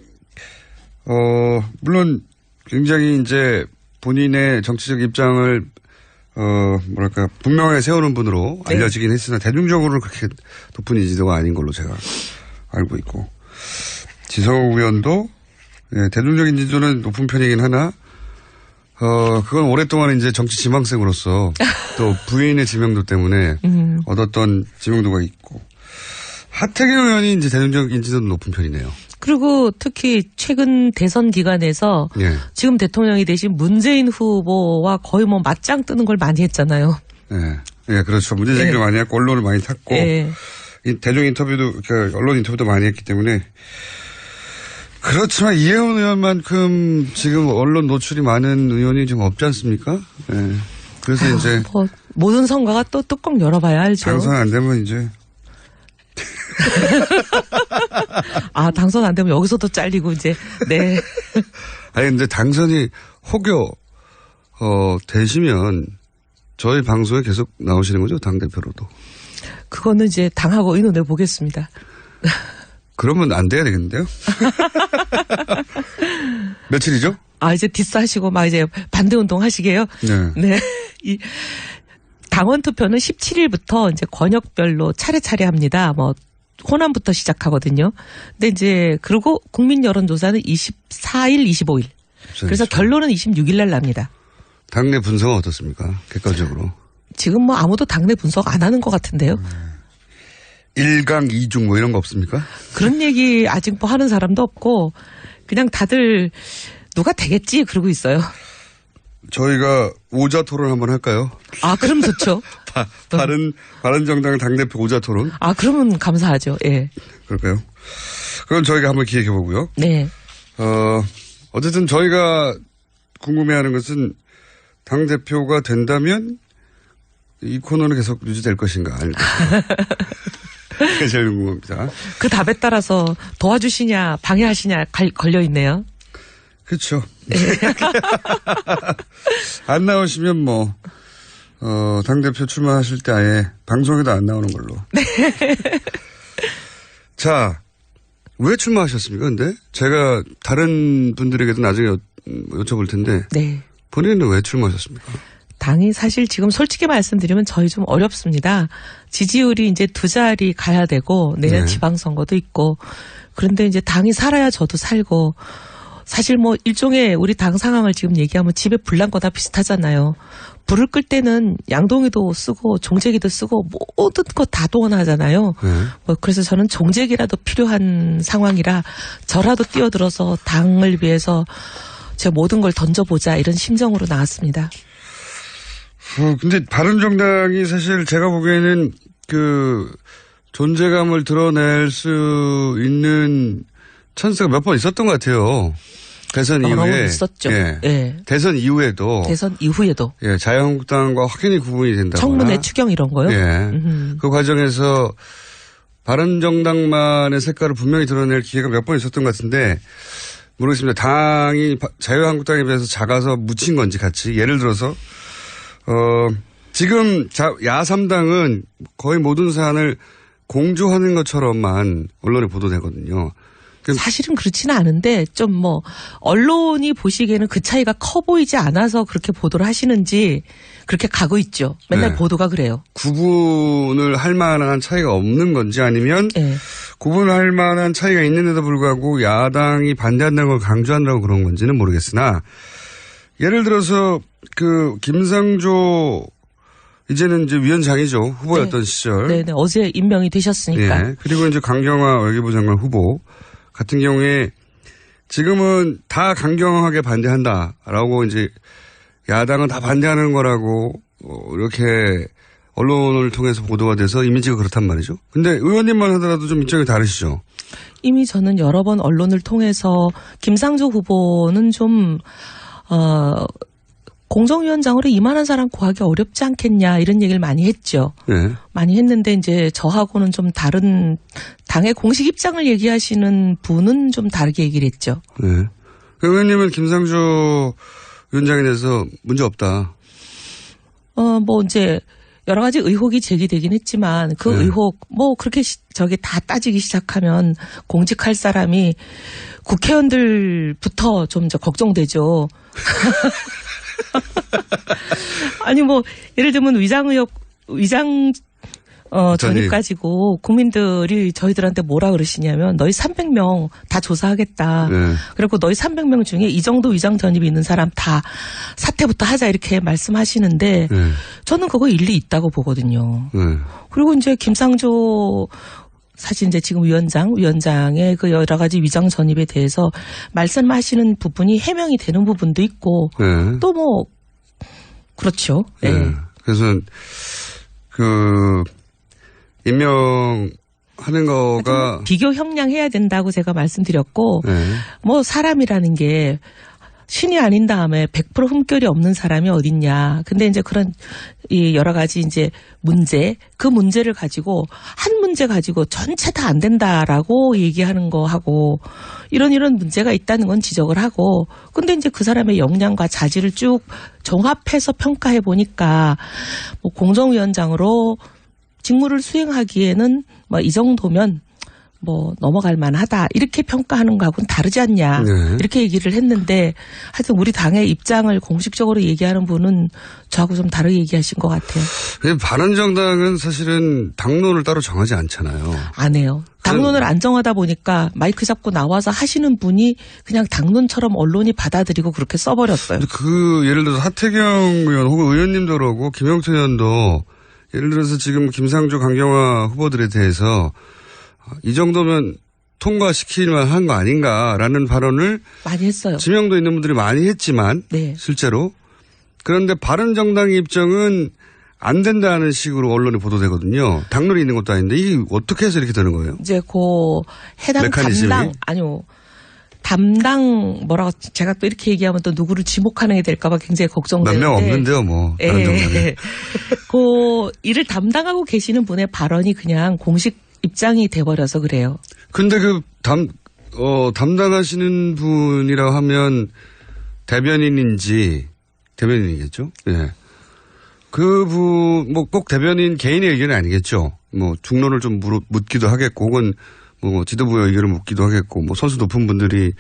물론 굉장히 이제 본인의 정치적 입장을 분명하게 세우는 분으로 네. 알려지긴 했으나 대중적으로 그렇게 높은 인지도가 아닌 걸로 제가 알고 있고 지성욱 의원도 대중적 인지도는 높은 편이긴 하나 그건 오랫동안 이제 정치 지망생으로서 또 부인의 지명도 때문에 얻었던 지명도가 있고 하태경 의원이 이제 대중적 인지도도 높은 편이네요. 그리고 특히 최근 대선 기간에서 예. 지금 대통령이 되신 문재인 후보와 거의 뭐 맞짱 뜨는 걸 많이 했잖아요. 예, 그렇죠. 문제 제기를 많이 했고 언론을 많이 탔고 대중 인터뷰도 언론 인터뷰도 많이 했기 때문에 그렇지만 이혜훈 의원만큼 지금 언론 노출이 많은 의원이 좀 없지 않습니까? 예. 그래서 이제 모든 선거가 또 뚜껑 열어봐야 알죠. 당선 안 되면 이제 당선 안 되면 여기서도 잘리고 이제 네. 아니 근데 당선이 혹여 되시면 저희 방송에 계속 나오시는 거죠? 당대표로도. 그거는 이제 당하고 의논해 보겠습니다. 그러면 안 돼야 되겠는데요? 며칠이죠? 이제 디스하시고 막 이제 반대운동 하시게요? 네. 이 당원 투표는 17일부터 이제 권역별로 차례차례 합니다. 호남부터 시작하거든요. 근데 이제 그리고 국민 여론조사는 24일, 25일. 그래서 결론은 26일 날 납니다. 당내 분석은 어떻습니까? 객관적으로. 지금 아무도 당내 분석 안 하는 것 같은데요. 1강 2중 이런 거 없습니까? 그런 얘기 아직 하는 사람도 없고 그냥 다들 누가 되겠지 그러고 있어요. 저희가 오자 토론 한번 할까요? 그럼 좋죠. 바른정당 당대표 오자 토론. 그러면 감사하죠. 예. 그럴까요? 그럼 저희가 한번 기획해 보고요. 네. 어쨌든 저희가 궁금해하는 것은 당대표가 된다면 이 코너는 계속 유지될 것인가 아닐까. 그게 제일 궁금합니다. 그 답에 따라서 도와주시냐 방해하시냐 걸려 있네요. 그렇죠. 안 나오시면 뭐 당대표 출마하실 때 아예 방송에도 안 나오는 걸로. 네. 자, 왜 출마하셨습니까? 근데 제가 다른 분들에게도 나중에 여쭤볼 텐데. 네. 본인은 왜 출마하셨습니까? 당이 사실 지금 솔직히 말씀드리면 저희 좀 어렵습니다. 지지율이 이제 2자리 가야 되고 내년 지방선거도 있고 그런데 이제 당이 살아야 저도 살고 사실 뭐 일종의 우리 당 상황을 지금 얘기하면 집에 불 난 거다 비슷하잖아요. 불을 끌 때는 양동이도 쓰고 종제기도 쓰고 모든 거 다 동원하잖아요. 뭐 그래서 저는 종제기라도 필요한 상황이라 저라도 뛰어들어서 당을 위해서 제 모든 걸 던져보자 이런 심정으로 나왔습니다. 근데 바른정당이 사실 제가 보기에는 그 존재감을 드러낼 수 있는 찬스가 몇 번 있었던 것 같아요. 대선 이후에. 있었죠. 예. 예. 대선 이후에도. 대선 이후에도. 예. 자유한국당과 확연히 구분이 된다거나. 청문회 추경 이런 거요? 예. 그 과정에서 바른정당만의 색깔을 분명히 드러낼 기회가 몇 번 있었던 것 같은데 모르겠습니다. 당이 자유한국당에 비해서 작아서 묻힌 건지 같이. 예를 들어서 지금 야3당은 거의 모든 사안을 공조하는 것처럼만 언론에 보도되거든요. 사실은 그렇지는 않은데 좀 뭐 언론이 보시기에는 그 차이가 커 보이지 않아서 그렇게 보도를 하시는지 그렇게 가고 있죠. 맨날 보도가 그래요. 구분을 할 만한 차이가 없는 건지 아니면 구분할 만한 차이가 있는데도 불구하고 야당이 반대한다는 걸 강조한다고 그런 건지는 모르겠으나 예를 들어서 그 김상조 이제는 이제 위원장이죠. 후보였던 시절. 네네. 어제 임명이 되셨으니까. 예. 그리고 이제 강경화 외교부 장관 후보 같은 경우에 지금은 다 강경하게 반대한다라고 이제 야당은 다 반대하는 거라고 이렇게 언론을 통해서 보도가 돼서 이미지가 그렇단 말이죠. 근데 의원님만 하더라도 좀 입장이 다르시죠. 이미 저는 여러 번 언론을 통해서 김상조 후보는 좀 공정위원장으로 이만한 사람 구하기 어렵지 않겠냐 이런 얘기를 많이 했죠. 네. 많이 했는데 이제 저하고는 좀 다른 당의 공식 입장을 얘기하시는 분은 좀 다르게 얘기를 했죠. 네. 의원님은 김상조 위원장에 대해서 문제 없다. 뭐 이제 여러 가지 의혹이 제기되긴 했지만 그 의혹 뭐 그렇게 저기 다 따지기 시작하면 공직할 사람이 국회의원들부터 좀 이제 걱정되죠. 아니 뭐 예를 들면 위장 전입 가지고 국민들이 저희들한테 뭐라 그러시냐면 너희 300명 다 조사하겠다. 그리고 너희 300명 중에 이 정도 위장 전입이 있는 사람 다 사퇴부터 하자 이렇게 말씀하시는데 저는 그거 일리 있다고 보거든요. 그리고 이제 김상조 사실 이제 지금 위원장의 그 여러 가지 위장 전입에 대해서 말씀하시는 부분이 해명이 되는 부분도 있고 또 뭐 그렇죠. 네. 그래서 그 임명하는 거가 비교 형량해야 된다고 제가 말씀드렸고 뭐 사람이라는 게 신이 아닌 다음에 100% 흠결이 없는 사람이 어딨냐. 근데 이제 그런 이 여러 가지 이제 그 문제를 가지고 한 문제 가지고 전체 다 안 된다라고 얘기하는 거 하고 이런 문제가 있다는 건 지적을 하고 근데 이제 그 사람의 역량과 자질을 쭉 종합해서 평가해 보니까 뭐 공정위원장으로 직무를 수행하기에는 뭐 이 정도면 뭐 넘어갈 만하다 이렇게 평가하는 거하고는 다르지 않냐 이렇게 얘기를 했는데 하여튼 우리 당의 입장을 공식적으로 얘기하는 분은 저하고 좀 다르게 얘기하신 것 같아요. 바른정당은 사실은 당론을 따로 정하지 않잖아요. 안 해요. 당론을 안 정하다 보니까 마이크 잡고 나와서 하시는 분이 그냥 당론처럼 언론이 받아들이고 그렇게 써버렸어요. 그 예를 들어서 하태경 의원 혹은 의원님도 그러고 김영철 의원도 예를 들어서 지금 김상조 강경화 후보들에 대해서 이 정도면 통과시킬 만한 거 아닌가라는 발언을 많이 했어요. 지명도 있는 분들이 많이 했지만 실제로 그런데 바른정당의 입장은 안 된다는 식으로 언론에 보도되거든요. 당론이 있는 것도 아닌데 이게 어떻게 해서 이렇게 되는 거예요? 이제 그 해당 메커니즘이? 담당 뭐라고 제가 또 이렇게 얘기하면 또 누구를 지목하는 게 될까 봐 굉장히 걱정되는데. 몇 명 없는데요 뭐. 바른정당에. 그 일을 담당하고 계시는 분의 발언이 그냥 공식 입장이 돼버려서 그래요. 근데 담당하시는 분이라고 하면 대변인이겠죠? 예. 뭐 꼭 대변인 개인의 의견이 아니겠죠. 뭐 중론을 좀 묻기도 하겠고, 혹은 뭐 지도부의 의견을 묻기도 하겠고, 뭐 선수 높은 분들이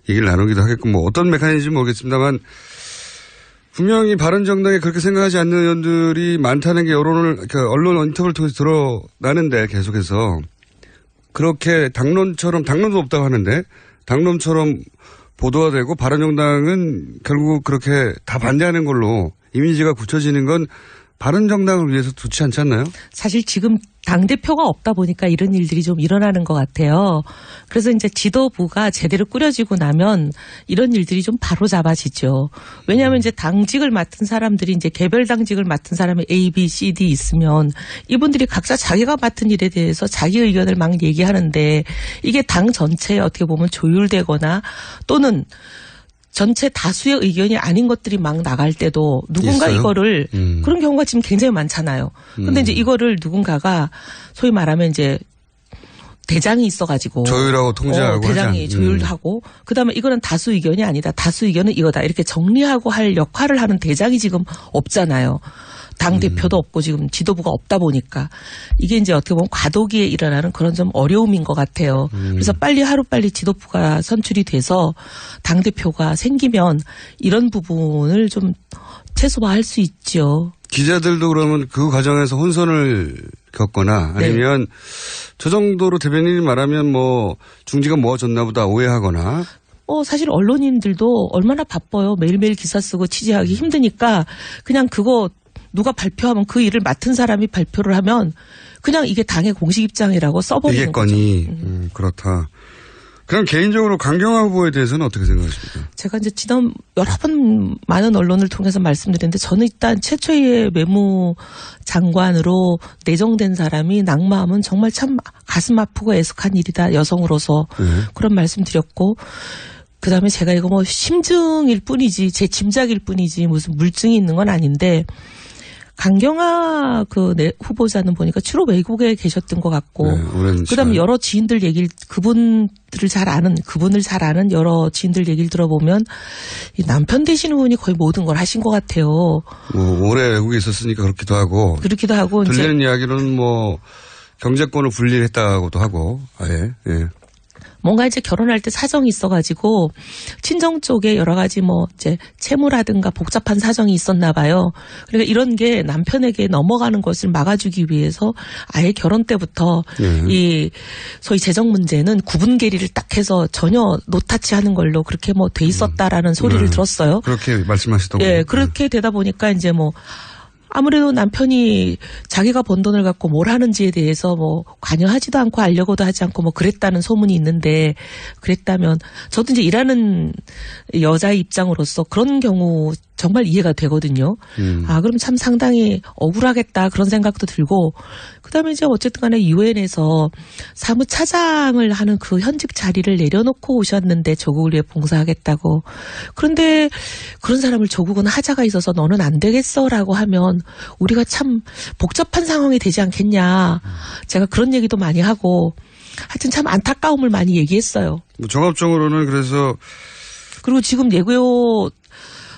얘기를 나누기도 하겠고, 뭐 어떤 메커니즘인지 모르겠습니다만, 분명히 바른정당에 그렇게 생각하지 않는 의원들이 많다는 게 언론 인터뷰를 통해서 드러나는데, 계속해서 그렇게 당론도 없다고 하는데 당론처럼 보도가 되고, 바른정당은 결국 그렇게 다 반대하는 걸로 이미지가 굳혀지는 건 바른정당을 위해서 좋지 않지 않나요? 사실 지금 당대표가 없다 보니까 이런 일들이 좀 일어나는 것 같아요. 그래서 이제 지도부가 제대로 꾸려지고 나면 이런 일들이 좀 바로 잡아지죠. 왜냐하면 이제 당직을 맡은 사람들이 이제 개별 당직을 맡은 사람이 A, B, C, D 있으면 이분들이 각자 자기가 맡은 일에 대해서 자기 의견을 막 얘기하는데, 이게 당 전체에 어떻게 보면 조율되거나 또는 전체 다수의 의견이 아닌 것들이 막 나갈 때도 누군가 있어요? 이거를 그런 경우가 지금 굉장히 많잖아요. 근데 이제 이거를 누군가가 소위 말하면 이제 대장이 있어가지고 조율하고 통제하고 대장이 조율하고 그다음에 이거는 다수 의견이 아니다. 다수 의견은 이거다. 이렇게 정리하고 할 역할을 하는 대장이 지금 없잖아요. 당 대표도 없고 지금 지도부가 없다 보니까 이게 이제 어떻게 보면 과도기에 일어나는 그런 좀 어려움인 것 같아요. 그래서 하루빨리 지도부가 선출이 돼서 당 대표가 생기면 이런 부분을 좀 최소화할 수 있죠. 기자들도 그러면 그 과정에서 혼선을 겪거나 아니면 저 정도로 대변인이 말하면 뭐 중지가 모아졌나 보다 오해하거나. 사실 언론인들도 얼마나 바빠요. 매일매일 기사 쓰고 취재하기 힘드니까 그냥 그거 누가 발표하면 그 일을 맡은 사람이 발표를 하면 그냥 이게 당의 공식 입장이라고 써버리는 거죠. 이겠거니 그렇다. 그럼 개인적으로 강경화 후보에 대해서는 어떻게 생각하십니까? 제가 이제 지난 여러 번 많은 언론을 통해서 말씀드렸는데 저는 일단 최초의 외무장관으로 내정된 사람이 낙마하면 정말 참 가슴 아프고 애석한 일이다. 여성으로서 그런 말씀드렸고, 그다음에 제가 이거 뭐 심증일 뿐이지 제 짐작일 뿐이지 무슨 물증이 있는 건 아닌데, 강경화 후보자는 보니까 주로 외국에 계셨던 것 같고, 그다음에 여러 지인들 얘기를 그분을 잘 아는 여러 지인들 얘기를 들어보면 이 남편 되시는 분이 거의 모든 걸 하신 것 같아요. 뭐 오래 외국에 있었으니까 그렇기도 하고 들리는 이야기로는 뭐 경제권을 분리했다고도 하고 아예. 뭔가 이제 결혼할 때 사정이 있어가지고 친정 쪽에 여러 가지 뭐 이제 채무라든가 복잡한 사정이 있었나 봐요. 그러니까 이런 게 남편에게 넘어가는 것을 막아주기 위해서 아예 결혼 때부터 이 소위 재정 문제는 구분 계리를 딱 해서 전혀 노타치하는 걸로 그렇게 뭐 돼 있었다라는 소리를 들었어요. 그렇게 말씀하시더군요. 예, 그렇게 되다 보니까 이제 뭐 아무래도 남편이 자기가 번 돈을 갖고 뭘 하는지에 대해서 뭐 관여하지도 않고 알려고도 하지 않고 뭐 그랬다는 소문이 있는데, 그랬다면 저도 이제 일하는 여자의 입장으로서 그런 경우 정말 이해가 되거든요. 그럼 참 상당히 억울하겠다 그런 생각도 들고, 그다음에 이제 어쨌든 간에 유엔에서 사무차장을 하는 그 현직 자리를 내려놓고 오셨는데 조국을 위해 봉사하겠다고. 그런데 그런 사람을 조국은 하자가 있어서 너는 안 되겠어라고 하면 우리가 참 복잡한 상황이 되지 않겠냐. 제가 그런 얘기도 많이 하고 하여튼 참 안타까움을 많이 얘기했어요. 뭐 종합적으로는 그래서 그리고 지금 예고요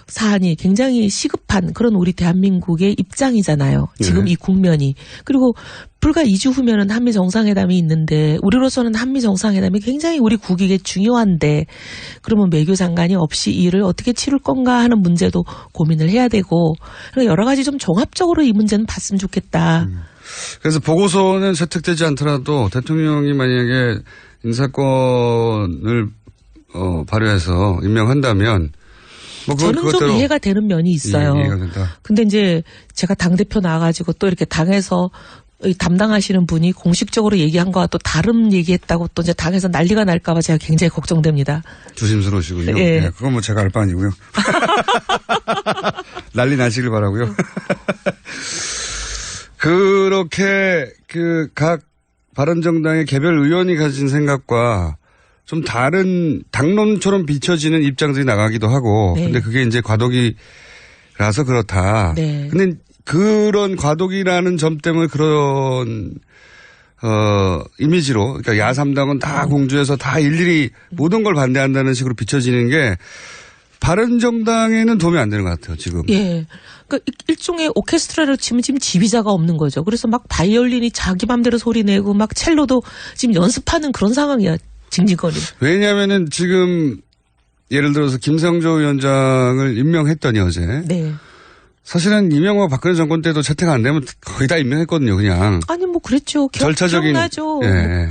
사안이 굉장히 시급한 그런 우리 대한민국의 입장이잖아요. 지금 이 국면이. 그리고 불과 2주 후면은 한미 정상회담이 있는데 우리로서는 한미 정상회담이 굉장히 우리 국익에 중요한데, 그러면 외교 장관이 없이 이 일을 어떻게 치룰 건가 하는 문제도 고민을 해야 되고, 그러니까 여러 가지 좀 종합적으로 이 문제는 봤으면 좋겠다. 그래서 보고서는 채택되지 않더라도 대통령이 만약에 인사권을 발휘해서 임명한다면 저는 좀 이해가 되는 면이 있어요. 이해가 된다. 근데 이제 제가 당대표 나와가지고 또 이렇게 당에서 담당하시는 분이 공식적으로 얘기한 거와 또 다른 얘기했다고 또 이제 당에서 난리가 날까봐 제가 굉장히 걱정됩니다. 조심스러우시군요. 네, 그건 뭐 제가 알 바 아니고요. 난리 나시길 바라고요. 그렇게 각 바른정당의 개별 의원이 가진 생각과 좀 다른 당론처럼 비춰지는 입장들이 나가기도 하고, 근데 그게 이제 과도기라서 그렇다. 근데 그런 과도기라는 점 때문에 그런 이미지로, 그러니까 야3당은 다 공주해서 다 일일이 모든 걸 반대한다는 식으로 비춰지는 게 바른정당에는 도움이 안 되는 것 같아요, 지금. 예. 그러니까 일종의 오케스트라를 치면 지금 지휘자가 없는 거죠. 그래서 막 바이올린이 자기 맘대로 소리 내고 막 첼로도 지금 연습하는 그런 상황이야, 징징거리. 왜냐면은 지금 예를 들어서 김성조 위원장을 임명했더니 어제. 네. 사실은 이명박 박근혜 정권 때도 채택 안 되면 거의 다 임명했거든요, 그냥. 아니, 뭐 그랬죠. 절차적인. 기억나죠. 예.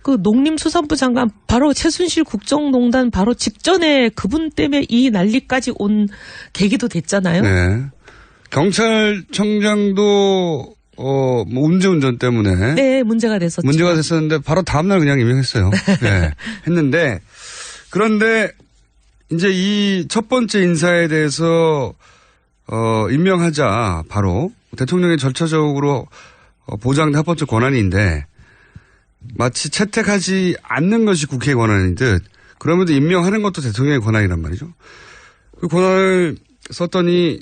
그 농림수산부 장관 바로 최순실 국정농단 바로 직전에 그분 때문에 이 난리까지 온 계기도 됐잖아요. 네. 경찰청장도 뭐 음주운전 때문에 네, 문제가 됐었죠. 문제가 됐었는데 바로 다음 날 그냥 임명했어요. 네. 했는데 그런데 이제 이 첫 번째 인사에 대해서 임명하자 바로 대통령이 절차적으로 보장된 첫 번째 권한인데 마치 채택하지 않는 것이 국회의 권한인 듯 그러면서 임명하는 것도 대통령의 권한이란 말이죠. 그 권한을 썼더니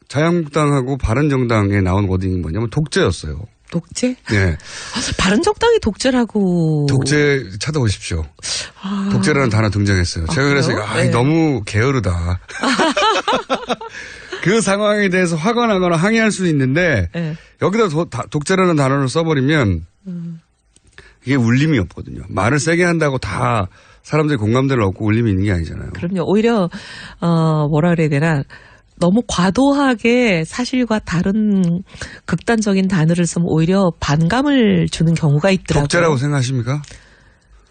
자유한국당하고 바른정당에 나온 워딩이 뭐냐면 독재였어요. 독재? 네. 바른정당이 독재라고. 독재 찾아보십시오. 독재라는 단어 등장했어요. 제가 그래서 네. 너무 게으르다. 그 상황에 대해서 화가 나거나 항의할 수는 있는데 네. 여기다 독재라는 단어를 써버리면 이게 울림이 없거든요. 말을 세게 한다고 다 사람들이 공감대를 얻고 울림이 있는 게 아니잖아요. 그럼요. 오히려 뭐라 그래야 되나 너무 과도하게 사실과 다른 극단적인 단어를 쓰면 오히려 반감을 주는 경우가 있더라고요. 독재라고 생각하십니까?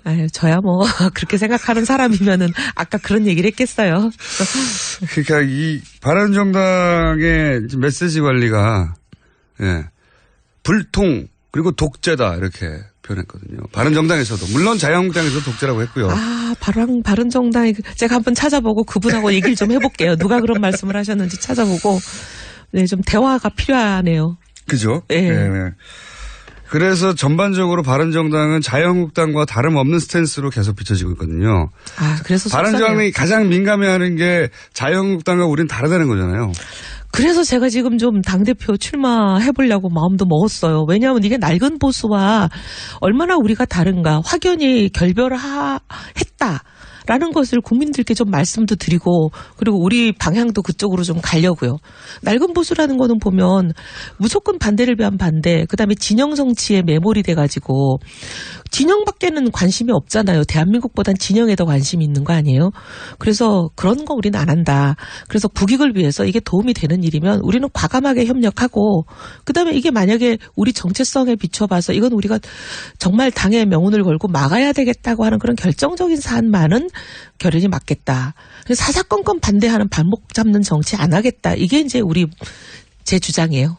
아유, 저야 뭐 그렇게 생각하는 사람이면은 아까 그런 얘기를 했겠어요. 그러니까 이 바른정당의 메시지 관리가 불통 그리고 독재다 이렇게 표현했거든요. 바른정당에서도 물론 자유한국당에서도 독재라고 했고요. 바른정당이 제가 한번 찾아보고 그분하고 얘기를 좀 해볼게요. 누가 그런 말씀을 하셨는지 찾아보고 네, 좀 대화가 필요하네요. 그죠? 네. 네. 그래서 전반적으로 바른정당은 자유한국당과 다름없는 스탠스로 계속 비춰지고 있거든요. 그래서 바른정당이 가장 민감해하는 게 자유한국당과 우리는 다르다는 거잖아요. 그래서 제가 지금 좀 당대표 출마해보려고 마음도 먹었어요. 왜냐하면 이게 낡은 보수와 얼마나 우리가 다른가 확연히 결별했다라는 것을 국민들께 좀 말씀도 드리고 그리고 우리 방향도 그쪽으로 좀 가려고요. 낡은 보수라는 거는 보면 무조건 반대를 위한 반대 그다음에 진영 정치에 매몰이 돼가지고 진영밖에는 관심이 없잖아요. 대한민국보단 진영에 더 관심이 있는 거 아니에요? 그래서 그런 거 우리는 안 한다. 그래서 국익을 위해서 이게 도움이 되는 일이면 우리는 과감하게 협력하고 그다음에 이게 만약에 우리 정체성에 비춰봐서 이건 우리가 정말 당의 명운을 걸고 막아야 되겠다고 하는 그런 결정적인 사안만은 결연히 맞겠다. 사사건건 반대하는 발목 잡는 정치 안 하겠다. 이게 이제 제 주장이에요.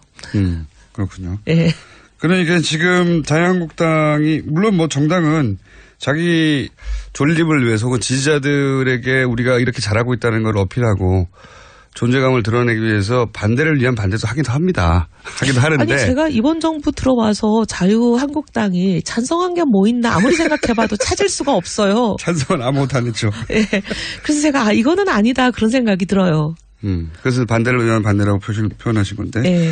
그렇군요. 네. 그러니까 지금 자유한국당이 물론 뭐 정당은 자기 존립을 위해서 혹은 지지자들에게 우리가 이렇게 잘하고 있다는 걸 어필하고 존재감을 드러내기 위해서 반대를 위한 반대도 하기도 합니다. 하기도 하는데. 아니 제가 이번 정부 들어와서 자유한국당이 찬성한 게 뭐 있나 아무리 생각해봐도 찾을 수가 없어요. 찬성은 아무것도 안 했죠. 네. 그래서 제가 이거는 아니다 그런 생각이 들어요. 그래서 반대를 위한 반대라고 표현하신 건데. 네.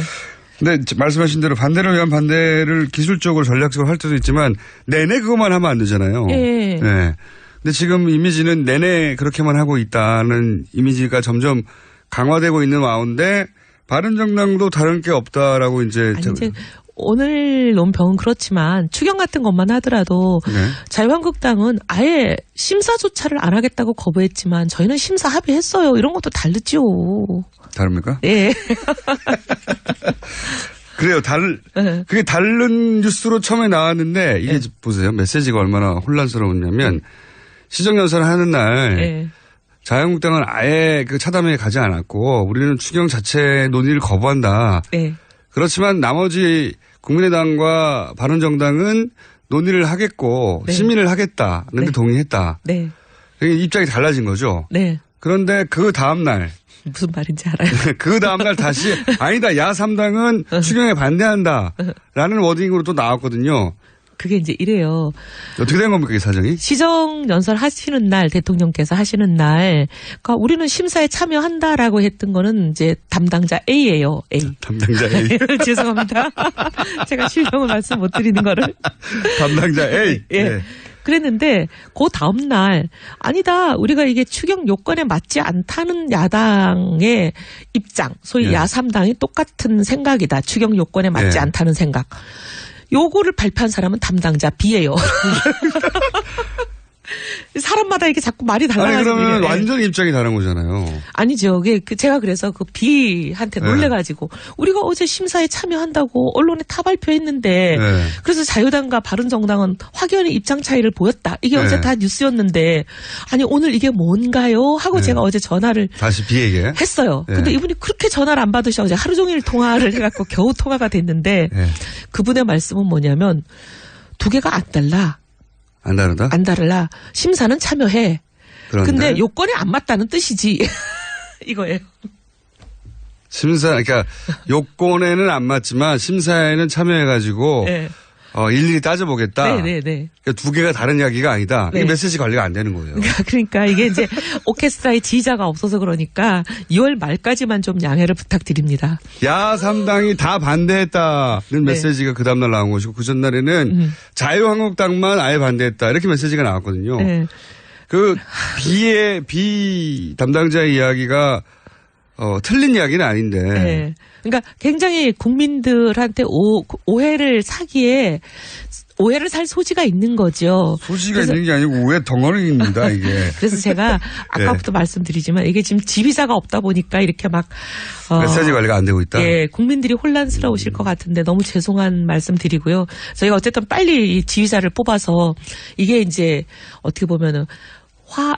근데 말씀하신 대로 반대를 위한 반대를 기술적으로 전략적으로 할 때도 있지만 내내 그것만 하면 안 되잖아요. 네. 네. 근데 지금 이미지는 내내 그렇게만 하고 있다는 이미지가 점점 강화되고 있는 와운데 바른정당도 다른 게 없다라고 이제. 오늘 논평은 그렇지만 추경 같은 것만 하더라도 자유한국당은 아예 심사조차를 안 하겠다고 거부했지만 저희는 심사 합의했어요. 이런 것도 다르죠. 다릅니까? 네. 그래요. 그게 다른 뉴스로 처음에 나왔는데 이게 보세요. 메시지가 얼마나 혼란스러웠냐면 시정연설을 하는 날 자유한국당은 아예 그 차담회에 가지 않았고 우리는 추경 자체 논의를 거부한다. 그렇지만 나머지 국민의당과 바른정당은 논의를 하겠고 시민을 하겠다는데 동의했다. 입장이 달라진 거죠. 그런데 그 다음 날 무슨 말인지 알아요. 그 다음날 다시 아니다. 야3당은 추경에 반대한다라는 워딩으로 또 나왔거든요. 그게 이제 이래요. 어떻게 된 겁니까, 이 사정이? 시정연설 하시는 날, 대통령께서 하시는 날, 그러니까 우리는 심사에 참여한다라고 했던 거는 이제 담당자 A예요, A. 담당자 A. 죄송합니다. 제가 실명을 말씀 못 드리는 거를. 담당자 A. 예. 네. 그랬는데 그 다음 날 아니다. 우리가 이게 추경 요건에 맞지 않다는 야당의 입장, 소위 예. 야3당이 똑같은 생각이다. 추경 요건에 맞지 예. 않다는 생각. 요거를 발표한 사람은 담당자 B예요. 사람마다 이렇게 자꾸 말이 달라가지고. 아니, 그러면 이래. 완전 입장이 다른 거잖아요. 아니죠. 제가 그래서 그 B한테 놀래가지고 우리가 어제 심사에 참여한다고 언론에 타 발표했는데 네. 그래서 자유당과 바른정당은 확연히 입장 차이를 보였다. 이게 어제 네. 다 뉴스였는데 아니 오늘 이게 뭔가요? 하고 제가 어제 전화를 다시 B에게 했어요. 네. 근데 이분이 그렇게 전화를 안 받으셔 어제 하루 종일 통화를 해갖고 겨우 통화가 됐는데 그분의 말씀은 뭐냐면 두 개가 안 달라. 안 다르다? 안 다르라. 심사는 참여해. 그런데 근데 요건에 안 맞다는 뜻이지. 이거예요. 심사, 그러니까 요건에는 안 맞지만 심사에는 참여해가지고 네. 일일이 따져보겠다. 네네네. 그러니까 두 개가 다른 이야기가 아니다. 네. 이게 메시지 관리가 안 되는 거예요. 그러니까 이게 이제 오케스트라의 지휘자가 없어서 그러니까 2월 말까지만 좀 양해를 부탁드립니다. 야3당이 다 반대했다는 메시지가 그 다음날 나온 것이고 그 전날에는 자유한국당만 아예 반대했다. 이렇게 메시지가 나왔거든요. 네. 그 B 담당자의 이야기가 틀린 이야기는 아닌데. 네. 그러니까 굉장히 국민들한테 오해를 사기에 오해를 살 소지가 있는 거죠. 소지가 있는 게 아니고 오해 덩어리입니다, 이게. 그래서 제가 아까부터 말씀드리지만 이게 지금 지휘자가 없다 보니까 이렇게 막 메시지 관리가 안 되고 있다. 예, 국민들이 혼란스러우실 것 같은데 너무 죄송한 말씀 드리고요. 저희가 어쨌든 빨리 이 지휘자를 뽑아서 이게 이제 어떻게 보면은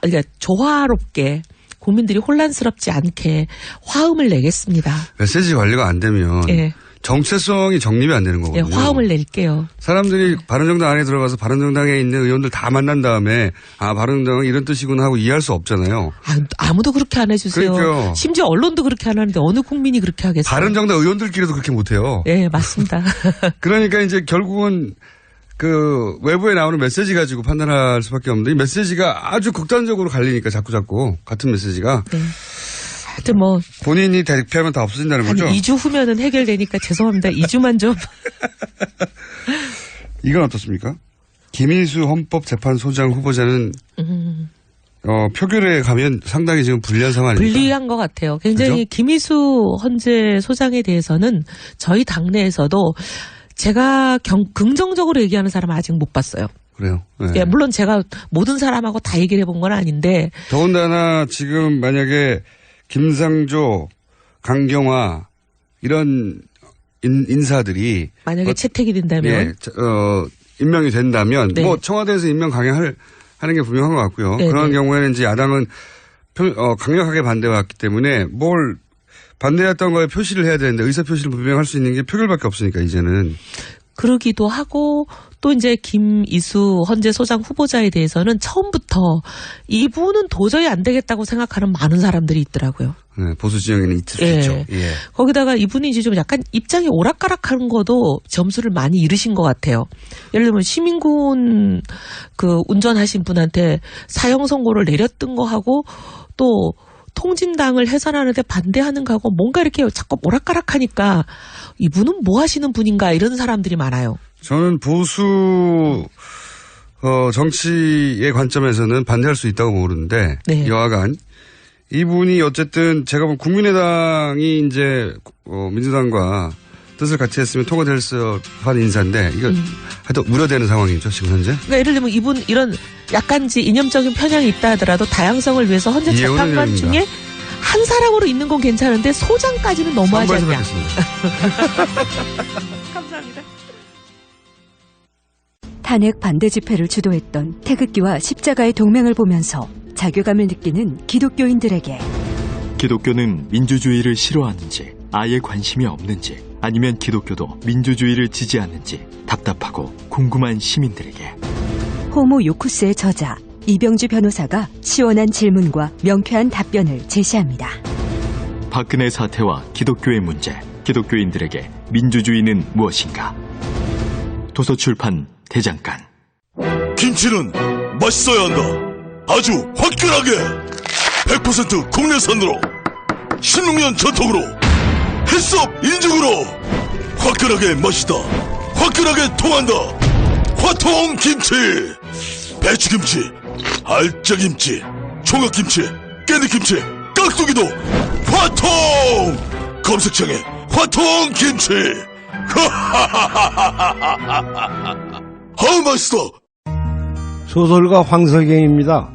그러니까 조화롭게 국민들이 혼란스럽지 않게 화음을 내겠습니다. 메시지 관리가 안 되면 예. 정체성이 정립이 안 되는 예, 거거든요. 화음을 낼게요. 사람들이 바른정당 안에 들어가서 바른정당에 있는 의원들 다 만난 다음에 바른정당은 이런 뜻이구나 하고 이해할 수 없잖아요. 아무도 그렇게 안 해주세요. 그러니까요. 심지어 언론도 그렇게 안 하는데 어느 국민이 그렇게 하겠어요. 바른정당 의원들끼리도 그렇게 못해요. 예, 맞습니다. 그러니까 이제 결국은 그 외부에 나오는 메시지 가지고 판단할 수밖에 없는데 이 메시지가 아주 극단적으로 갈리니까 자꾸 같은 메시지가. 네. 하여튼 뭐 본인이 대표하면 다 없어진다는 한 거죠? 2주 후면은 해결되니까 죄송합니다. 2주만 좀. 이건 어떻습니까? 김희수 헌법재판소장 후보자는 표결에 가면 상당히 지금 불리한 상황입니다. 불리한 것 같아요. 굉장히 그죠? 김희수 헌재 소장에 대해서는 저희 당내에서도 제가 긍정적으로 얘기하는 사람은 아직 못 봤어요. 그래요. 네. 예, 물론 제가 모든 사람하고 다 얘기를 해본 건 아닌데. 더군다나 지금 만약에 김상조, 강경화 이런 인사들이 만약에 채택이 된다면 임명이 된다면 네. 뭐 청와대에서 임명 강행하는 게 분명한 것 같고요. 네, 그런 네. 경우에는 이제 야당은 강력하게 반대해왔기 때문에 뭘 반대했던 거에 표시를 해야 되는데 의사 표시를 분명할 수 있는 게 표결밖에 없으니까 이제는. 그러기도 하고 또 이제 김이수 헌재 소장 후보자에 대해서는 처음부터 이분은 도저히 안 되겠다고 생각하는 많은 사람들이 있더라고요. 네, 보수 진영에는 있을 수 있죠. 예. 거기다가 이분이 이제 좀 약간 입장이 오락가락한 것도 점수를 많이 잃으신 것 같아요. 예를 들면 시민군 그 운전하신 분한테 사형 선고를 내렸던 거하고 또 통진당을 해산하는데 반대하는 거하고 뭔가 이렇게 자꾸 오락가락하니까 이분은 뭐 하시는 분인가 이런 사람들이 많아요. 저는 보수 정치의 관점에서는 반대할 수 있다고 모르는데 네. 여하간 이분이 어쨌든 제가 보면 국민의당이 이제 민주당과 뜻을 같이 했으면 통과될 법한 인사인데 이거 하여튼 우려되는 상황이죠 지금 현재. 그러니까 예를 들면 이분 이런 약간지 이념적인 편향이 있다 하더라도 다양성을 위해서 헌재 재판관 중에 한 사람으로 있는 건 괜찮은데 소장까지는 너무하지 않냐. 감사합니다. 탄핵 반대 집회를 주도했던 태극기와 십자가의 동맹을 보면서 자괴감을 느끼는 기독교인들에게 기독교는 민주주의를 싫어하는지 아예 관심이 없는지 아니면 기독교도 민주주의를 지지하는지 답답하고 궁금한 시민들에게 호모 요쿠스의 저자 이병주 변호사가 시원한 질문과 명쾌한 답변을 제시합니다. 박근혜 사태와 기독교의 문제, 기독교인들에게 민주주의는 무엇인가? 도서출판 대장간. 김치는 맛있어야 한다. 아주 화끈하게 100% 국내산으로 신흥년 전통으로 햇섭 인증으로 화끈하게 맛있다. 화끈하게 통한다. 화통김치. 배추김치, 알짜김치, 총각김치, 깻잎김치, 깍두기도 화통. 검색창에 화통김치. 아우 맛있어. 소설가 황석영입니다.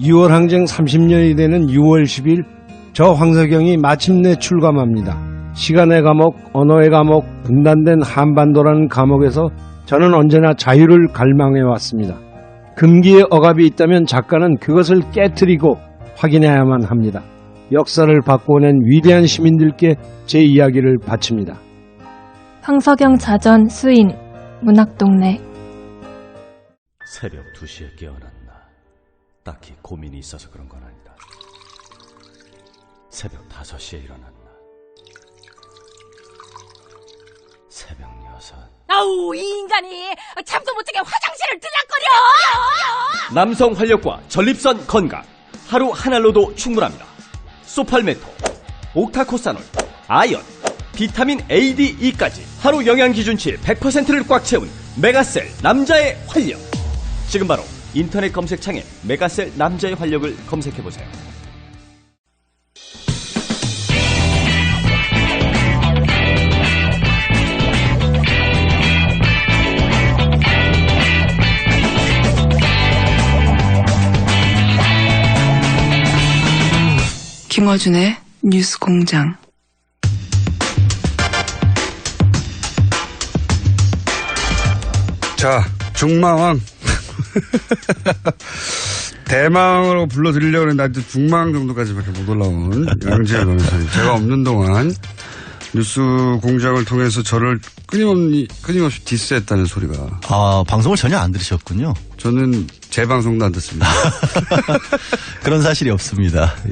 6월 항쟁 30년이 되는 6월 10일 저 황석영이 마침내 출감합니다. 시간의 감옥, 언어의 감옥, 분단된 한반도라는 감옥에서 저는 언제나 자유를 갈망해왔습니다. 금기의 억압이 있다면 작가는 그것을 깨트리고 확인해야만 합니다. 역사를 바꿔낸 위대한 시민들께 제 이야기를 바칩니다. 황석영 자전 수인 문학동네. 새벽 2시에 깨어났나. 딱히 고민이 있어서 그런 건 아니다. 새벽 5시에 일어났나. 새벽 6. 아우, 이 인간이 잠도 못 자게 화장실을 들락거려. 남성 활력과 전립선 건강. 하루 한 알로도 충분합니다. 소팔메토, 옥타코사놀, 아연, 비타민 A, D, E까지 하루 영양 기준치 100%를 꽉 채운 메가셀 남자의 활력. 지금 바로 인터넷 검색창에 메가셀 남자의 활력을 검색해보세요. 김어준의 뉴스공장. 자, 중망왕. 대망으로 불러드리려고 했는데 아직 중망 정도까지밖에 못 올라온 양지열 변호사님. 제가 없는 동안 뉴스 공장을 통해서 저를 끊임없이 디스했다는 소리가. 아, 방송을 전혀 안 들으셨군요. 저는 제 방송도 안 듣습니다. 그런 사실이 없습니다. 예.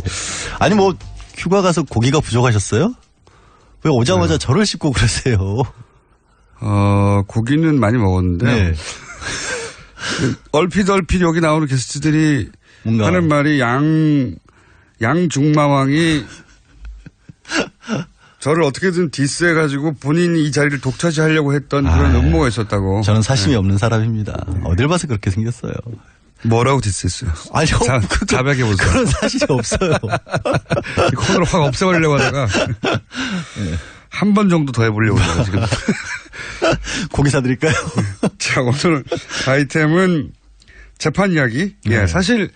아니 뭐 휴가 가서 고기가 부족하셨어요? 왜 오자마자 저를 씹고 그러세요? 고기는 많이 먹었는데 네. 얼핏 여기 나오는 게스트들이 뭔가 하는 말이 양중마왕이 저를 어떻게든 디스해가지고 본인이 이 자리를 독차지하려고 했던 그런 음모가 있었다고. 저는 사심이 없는 사람입니다. 어딜 봐서 그렇게 생겼어요. 뭐라고 디스했어요? 아니요. 자백해 보세요. 그런 사실이 없어요. 이 코너를 확 없애버리려고 하다가 네. 한 번 정도 더 해보려고 해요, 지금. 고기 사드릴까요? 자, 오늘 아이템은 재판 이야기. 네. 예, 사실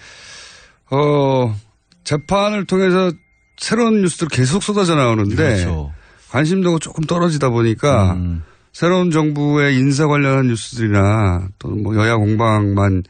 재판을 통해서 새로운 뉴스들 계속 쏟아져 나오는데 그렇죠. 관심도가 조금 떨어지다 보니까 새로운 정부의 인사 관련한 뉴스들이나 또는 뭐 여야 공방만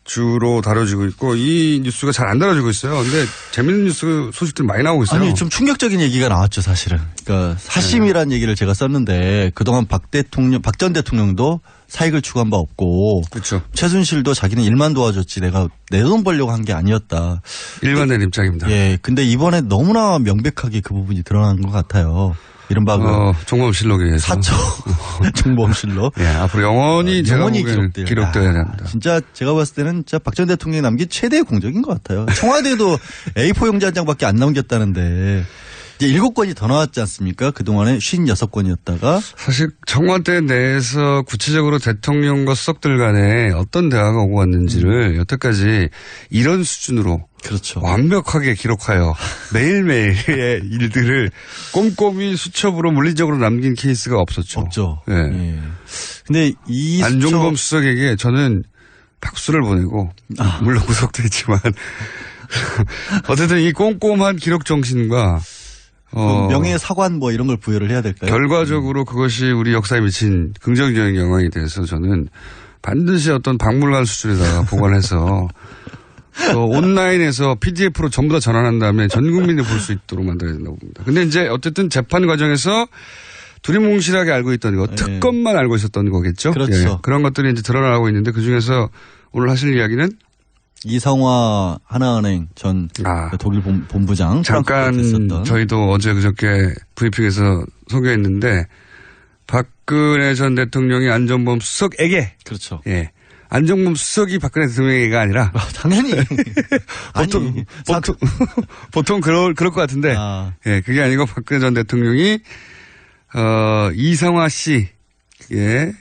주로 다뤄지고 있고 이 뉴스가 잘 안 다뤄지고 있어요. 근데 재밌는 뉴스 소식들 많이 나오고 있어요. 아니 좀 충격적인 얘기가 나왔죠, 사실은. 그러니까 사심이라는 얘기를 제가 썼는데 그동안 박 전 대통령도 사익을 추구한 바 없고 그렇죠. 최순실도 자기는 일만 도와줬지 내가 내 돈 벌려고 한 게 아니었다. 일관된 입장입니다. 예. 근데 이번에 너무나 명백하게 그 부분이 드러난 것 같아요. 이른바 종범실록에 의해서. 사초 종범실록. 예, 앞으로 영원히 기록되어야 합니다. 진짜 제가 봤을 때는 진짜 박 전 대통령이 남긴 최대의 공적인 것 같아요. 청와대도 A4 용지 한 장밖에 안 남겼다는데 이제 7건이 더 나왔지 않습니까? 그동안에 56건이었다가. 사실 청와대 내에서 구체적으로 대통령과 수석들 간에 어떤 대화가 오고 왔는지를 여태까지 이런 수준으로 그렇죠. 완벽하게 기록하여 매일매일의 일들을 꼼꼼히 수첩으로 물리적으로 남긴 케이스가 없었죠. 없죠. 예. 예. 근데 이 안종범 수석에게 저는 박수를 보내고 물론 구속도 했지만 어쨌든 이 꼼꼼한 기록 정신과 명예 사관 뭐 이런 걸 부여를 해야 될까요? 결과적으로 그것이 우리 역사에 미친 긍정적인 영향이 돼서 저는 반드시 어떤 박물관 수준에다가 보관해서 또 온라인에서 PDF로 전부 다 전환한 다음에 전 국민이 볼 수 있도록 만들어야 된다고 봅니다. 근데 이제 어쨌든 재판 과정에서 두리뭉실하게 알고 있던 거, 특검만 알고 있었던 거겠죠? 그렇죠. 예, 그런 것들이 이제 드러나고 있는데 그 중에서 오늘 하실 이야기는 이성화 하나은행 전 독일 본부장 잠깐 저희도 어제 그저께 브리핑에서 소개했는데 박 박근혜 전 대통령이 안종범 수석에게. 그렇죠. 예. 안종범 수석이 박근혜 대통령에게가 아니라. 당연히. 보통 그럴 것 같은데. 예, 그게 아니고 박근혜 전 대통령이, 이상화 씨, 예.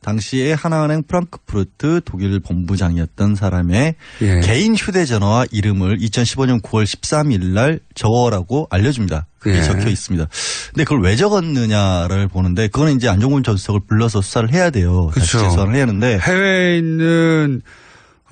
당시에 하나은행 프랑크푸르트 독일 본부장이었던 사람의 예. 개인 휴대전화와 이름을 2015년 9월 13일 날 적어라고 알려줍니다. 그게 예. 적혀 있습니다. 근데 그걸 왜 적었느냐를 보는데 그거는 이제 안종범 전 수석을 불러서 수사를 해야 돼요. 다시 그렇죠. 재수사를 해야 하는데 해외에 있는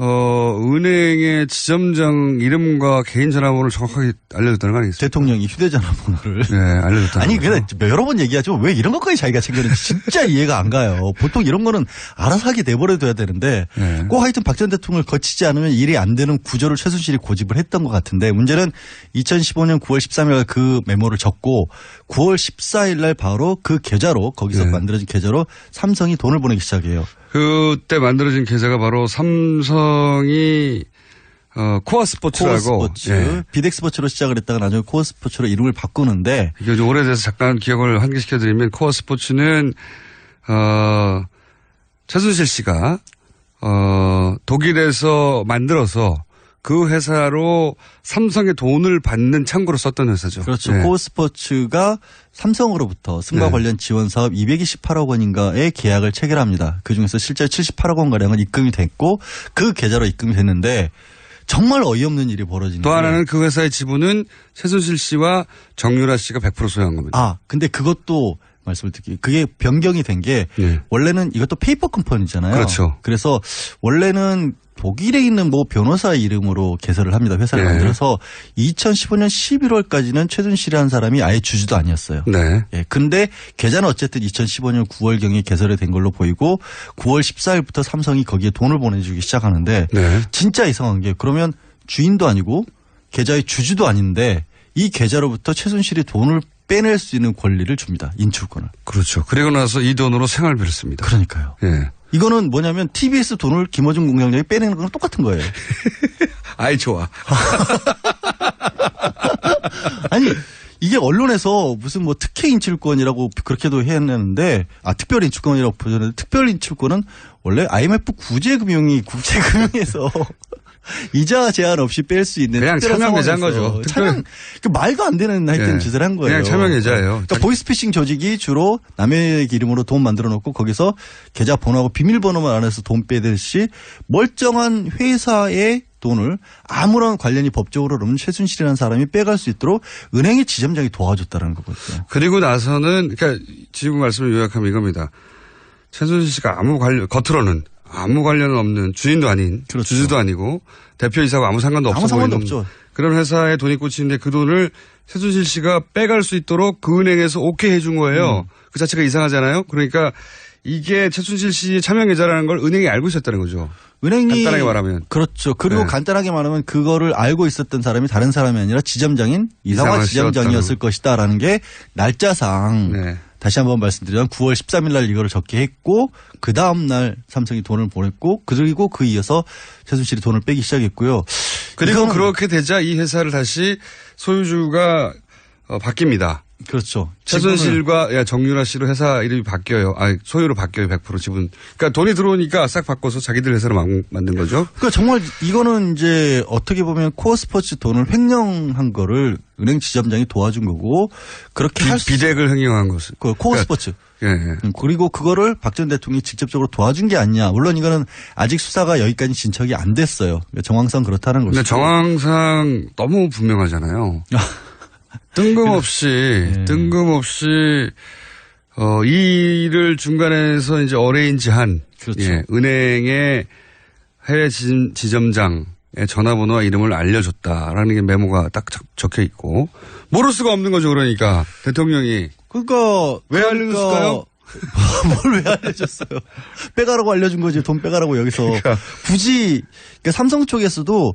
은행의 지점장 이름과 개인 전화번호를 정확하게 알려줬다는 거 아니겠습니까? 대통령이 휴대전화 번호를. 네, 알려줬다는 아니, 거죠. 근데 여러 번 얘기하죠. 왜 이런 것까지 자기가 챙겼는지 진짜 이해가 안 가요. 보통 이런 거는 알아서 하게 내버려둬야 되는데 네. 꼭 하여튼 박 전 대통령을 거치지 않으면 일이 안 되는 구조를 최순실이 고집을 했던 것 같은데 문제는 2015년 9월 13일 그 메모를 적고 9월 14일 날 바로 그 계좌로 거기서 만들어진 계좌로 삼성이 돈을 보내기 시작해요. 그때 만들어진 계좌가 바로 삼성이 코어 스포츠라고. 코어스포츠. 예. 비덱스포츠로 시작을 했다가 나중에 코어스포츠로 이름을 바꾸는데. 이게 좀 오래돼서 잠깐 기억을 환기시켜드리면 코어 스포츠는 최순실 씨가 독일에서 만들어서 그 회사로 삼성의 돈을 받는 창구로 썼던 회사죠. 그렇죠. 네. 코어스포츠가 삼성으로부터 승마 네. 관련 지원 사업 228억 원인가의 계약을 체결합니다. 그중에서 실제 78억 원가량은 입금이 됐고 그 계좌로 입금이 됐는데 정말 어이없는 일이 벌어지는 또 하나는 그 회사의 지분은 최순실 씨와 정유라 씨가 100% 소유한 겁니다. 근데 그것도 말씀을 드릴게요. 그게 변경이 된 게 원래는 이것도 페이퍼 컴퍼니잖아요. 그렇죠. 그래서 원래는 독일에 있는 뭐 변호사 이름으로 개설을 합니다. 회사를 네. 만들어서 2015년 11월까지는 최순실이라는 사람이 아예 주주도 아니었어요. 네. 예, 근데 계좌는 어쨌든 2015년 9월경에 개설이 된 걸로 보이고 9월 14일부터 삼성이 거기에 돈을 보내주기 시작하는데 네. 진짜 이상한 게 그러면 주인도 아니고 계좌의 주주도 아닌데 이 계좌로부터 최순실이 돈을 빼낼 수 있는 권리를 줍니다. 인출권을. 그렇죠. 그리고 나서 이 돈으로 생활비를 씁니다. 그러니까요. 예. 이거는 뭐냐면 TBS 돈을 김어준 공장장이 빼내는 거랑 똑같은 거예요. 아이 좋아. 아니 이게 언론에서 무슨 뭐 특혜 인출권이라고 그렇게도 해냈는데 특별 인출권이라고 표현했는데 특별 인출권은 원래 IMF 구제금융이 국제금융에서 이자 제한 없이 뺄 수 있는 그냥 특별한 차명 계좌인 상황에서 거죠. 차명 말도 안 되는 하여튼 네. 짓을 한 거예요. 그냥 차명 계좌예요. 그러니까 보이스피싱 조직이 주로 남의 이름으로 돈 만들어 놓고 거기서 계좌 번호하고 비밀번호만 안에서 돈 빼듯이 멀쩡한 회사의 돈을 아무런 관련이 법적으로 없는 최순실이라는 사람이 빼갈 수 있도록 은행의 지점장이 도와줬다는 거거든요. 그리고 나서는 그러니까 지금 말씀을 요약하면 이겁니다. 최순실 씨가 겉으로는 아무 관련 없는 주인도 아닌 그렇죠. 주주도 아니고 대표이사와 아무 상관도 없어 아무 상관도 보이는 없죠. 그런 회사에 돈이 꽂히는데 그 돈을 최순실 씨가 빼갈 수 있도록 그 은행에서 오케이 해준 거예요. 그 자체가 이상하잖아요. 그러니까 이게 최순실 씨의 차명 계좌라는 걸 은행이 알고 있었다는 거죠. 은행이 간단하게 말하면 그렇죠. 그리고 네. 간단하게 말하면 그거를 알고 있었던 사람이 다른 사람이 아니라 지점장인 이상화 지점장이었을 것이다라는 게 날짜상 네. 다시 한번 말씀드리면 9월 13일 날 이거를 적게 했고 그 다음 날 삼성이 돈을 보냈고 그리고 그 이어서 최순실이 돈을 빼기 시작했고요. 그리고 그렇게 되자 이 회사를 다시 소유주가 바뀝니다. 그렇죠. 최순실과 정유라 씨로 회사 이름이 바뀌어요. 소유로 바뀌어요. 100% 지분. 그러니까 돈이 들어오니까 싹 바꿔서 자기들 회사로 만든 거죠. 그러니까 정말 이거는 이제 어떻게 보면 코어스포츠 돈을 횡령한 거를 은행 지점장이 도와준 거고 그렇게 비덱을 횡령한 것은 코어스포츠. 그러니까, 예. 그리고 그거를 박 전 대통령이 직접적으로 도와준 게 아니냐. 물론 이거는 아직 수사가 여기까지 진척이 안 됐어요. 그러니까 정황상 그렇다는 거죠. 근데 정황상 너무 분명하잖아요. 뜬금없이 이 일을 중간에서 이제 어레인지한 그렇죠. 예, 은행의 해외 지점장의 전화번호와 이름을 알려줬다라는 게 메모가 딱 적혀 있고 모를 수가 없는 거죠. 그러니까 대통령이 왜 알려줬을까요? 뭘 왜 알려줬어요? 빼가라고 알려준 거지. 돈 빼가라고 여기서. 굳이, 그러니까 삼성 쪽에서도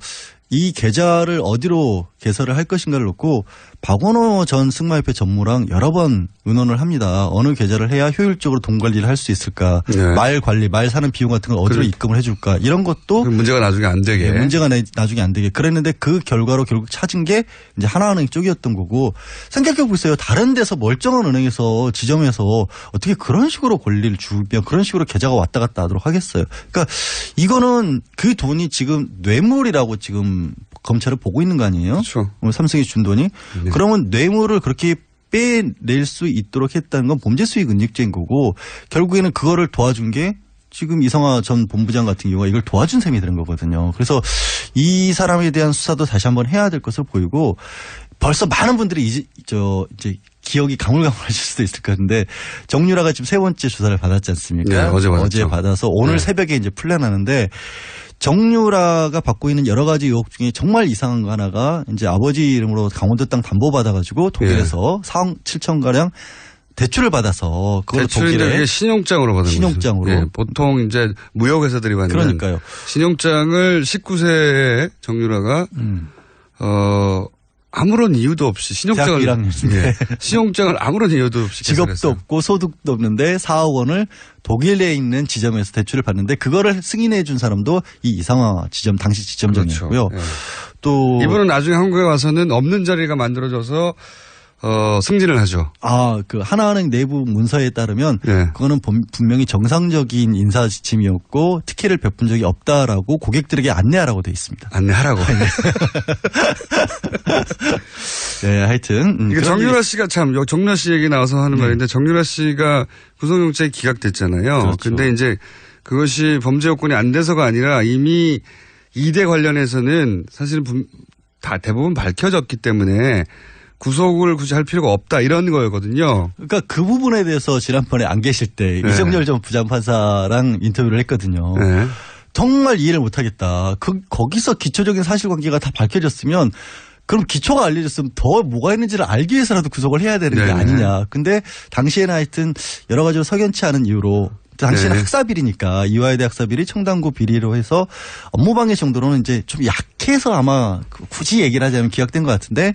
이 계좌를 어디로 개설을 할 것인가를 놓고 박원호 전 승마협회 전무랑 여러 번 의논을 합니다. 어느 계좌를 해야 효율적으로 돈 관리를 할 수 있을까. 네. 말 관리, 말 사는 비용 같은 걸 어디로 입금을 해줄까. 이런 것도. 문제가 나중에 안 되게. 네, 문제가 나중에 안 되게. 그랬는데 그 결과로 결국 찾은 게 이제 하나은행 쪽이었던 거고 생각해 보세요. 다른 데서 멀쩡한 은행에서 지점에서 어떻게 그런 식으로 권리를 주면 그런 식으로 계좌가 왔다 갔다 하도록 하겠어요. 그러니까 이거는 그 돈이 지금 뇌물이라고 지금 검찰을 보고 있는 거 아니에요? 그렇죠. 삼성이 준 돈이. 네. 그러면 뇌물을 그렇게 빼낼 수 있도록 했다는 건 범죄 수익 은닉죄인 거고 결국에는 그거를 도와준 게 지금 이성화 전 본부장 같은 경우가 이걸 도와준 셈이 되는 거거든요. 그래서 이 사람에 대한 수사도 다시 한번 해야 될 것으로 보이고 벌써 많은 분들이 이제 기억이 가물가물하실 수도 있을 것 같은데 정유라가 지금 세 번째 조사를 받았지 않습니까? 네, 어제 받아서 오늘 네. 새벽에 이제 풀려나는데 정유라가 받고 있는 여러 가지 의혹 중에 정말 이상한 거 하나가 이제 아버지 이름으로 강원도 땅 담보받아가지고 독일에서 4억 7천가량 대출을 받아서 그걸 독일에 신용장으로 받은 신용장으로 예, 보통 이제 무역회사들이 받는 그러니까요. 신용장을 19세에 정유라가 아무런 이유도 없이 신용장을 예, 신용장을 아무런 이유도 없이 직업도 개설했어요. 없고 소득도 없는데 4억 원을 독일에 있는 지점에서 대출을 받는데 그거를 승인해 준 사람도 이 이상화 지점 당시 지점장이었고요. 그렇죠. 예. 또 이분은 나중에 한국에 와서는 없는 자리가 만들어져서 승진을 하죠. 그 하나은행 내부 문서에 따르면 예. 그거는 분명히 정상적인 인사 지침이었고 특혜를 베푼 적이 없다라고 고객들에게 안내하라고 돼 있습니다. 안내하라고. 네, 하여튼 이게 정유라 씨가 참 정유라 씨 얘기 나와서 하는 말인데 정유라 씨가 구속영장이 기각됐잖아요. 그렇죠. 근데 이제 그것이 범죄 요건이 안 돼서가 아니라 이미 2대 관련해서는 사실은 다 대부분 밝혀졌기 때문에 구속을 굳이 할 필요가 없다 이런 거였거든요. 그러니까 그 부분에 대해서 지난번에 안 계실 때 네. 이정열 전 부장판사랑 인터뷰를 했거든요. 네. 정말 이해를 못하겠다. 거기서 기초적인 사실관계가 다 밝혀졌으면 그럼 기초가 알려졌으면 더 뭐가 있는지를 알기 위해서라도 구속을 해야 되는 게 아니냐. 근데 당시에는 하여튼 여러 가지로 석연치 않은 이유로 당시에는 학사비리니까 이화여대 학사비리 청담고 비리로 해서 업무방해 정도로는 이제 좀 약해서 아마 굳이 얘기를 하자면 기각된 것 같은데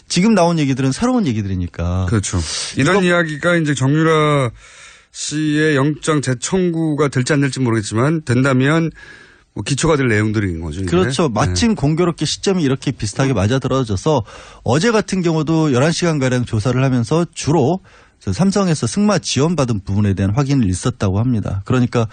지금 나온 얘기들은 새로운 얘기들이니까. 그렇죠. 이런 이야기가 이제 정유라 씨의 영장 재청구가 될지 안 될지 모르겠지만 된다면 뭐 기초가 될 내용들인 거죠. 이게. 그렇죠. 마침 공교롭게 시점이 이렇게 비슷하게 맞아떨어져서 어제 같은 경우도 11시간가량 조사를 하면서 주로 삼성에서 승마 지원받은 부분에 대한 확인을 있었다고 합니다. 그러니까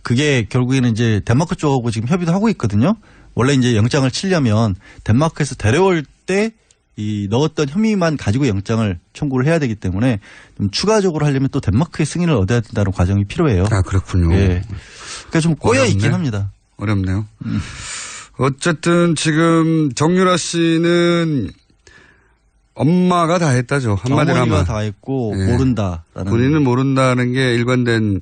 그게 결국에는 이제 덴마크 쪽하고 지금 협의도 하고 있거든요. 원래 이제 영장을 치려면 덴마크에서 데려올 때 이 넣었던 혐의만 가지고 영장을 청구를 해야 되기 때문에 좀 추가적으로 하려면 또 덴마크의 승인을 얻어야 된다는 과정이 필요해요. 아, 그렇군요. 예. 그러니까 좀 꼬여 있긴 합니다. 어렵네요. 어쨌든 지금 정유라 씨는 엄마가 다 했다죠. 한마디로 하면. 어머니가 다 했고 예. 모른다라는. 본인은 모른다는 게 일관된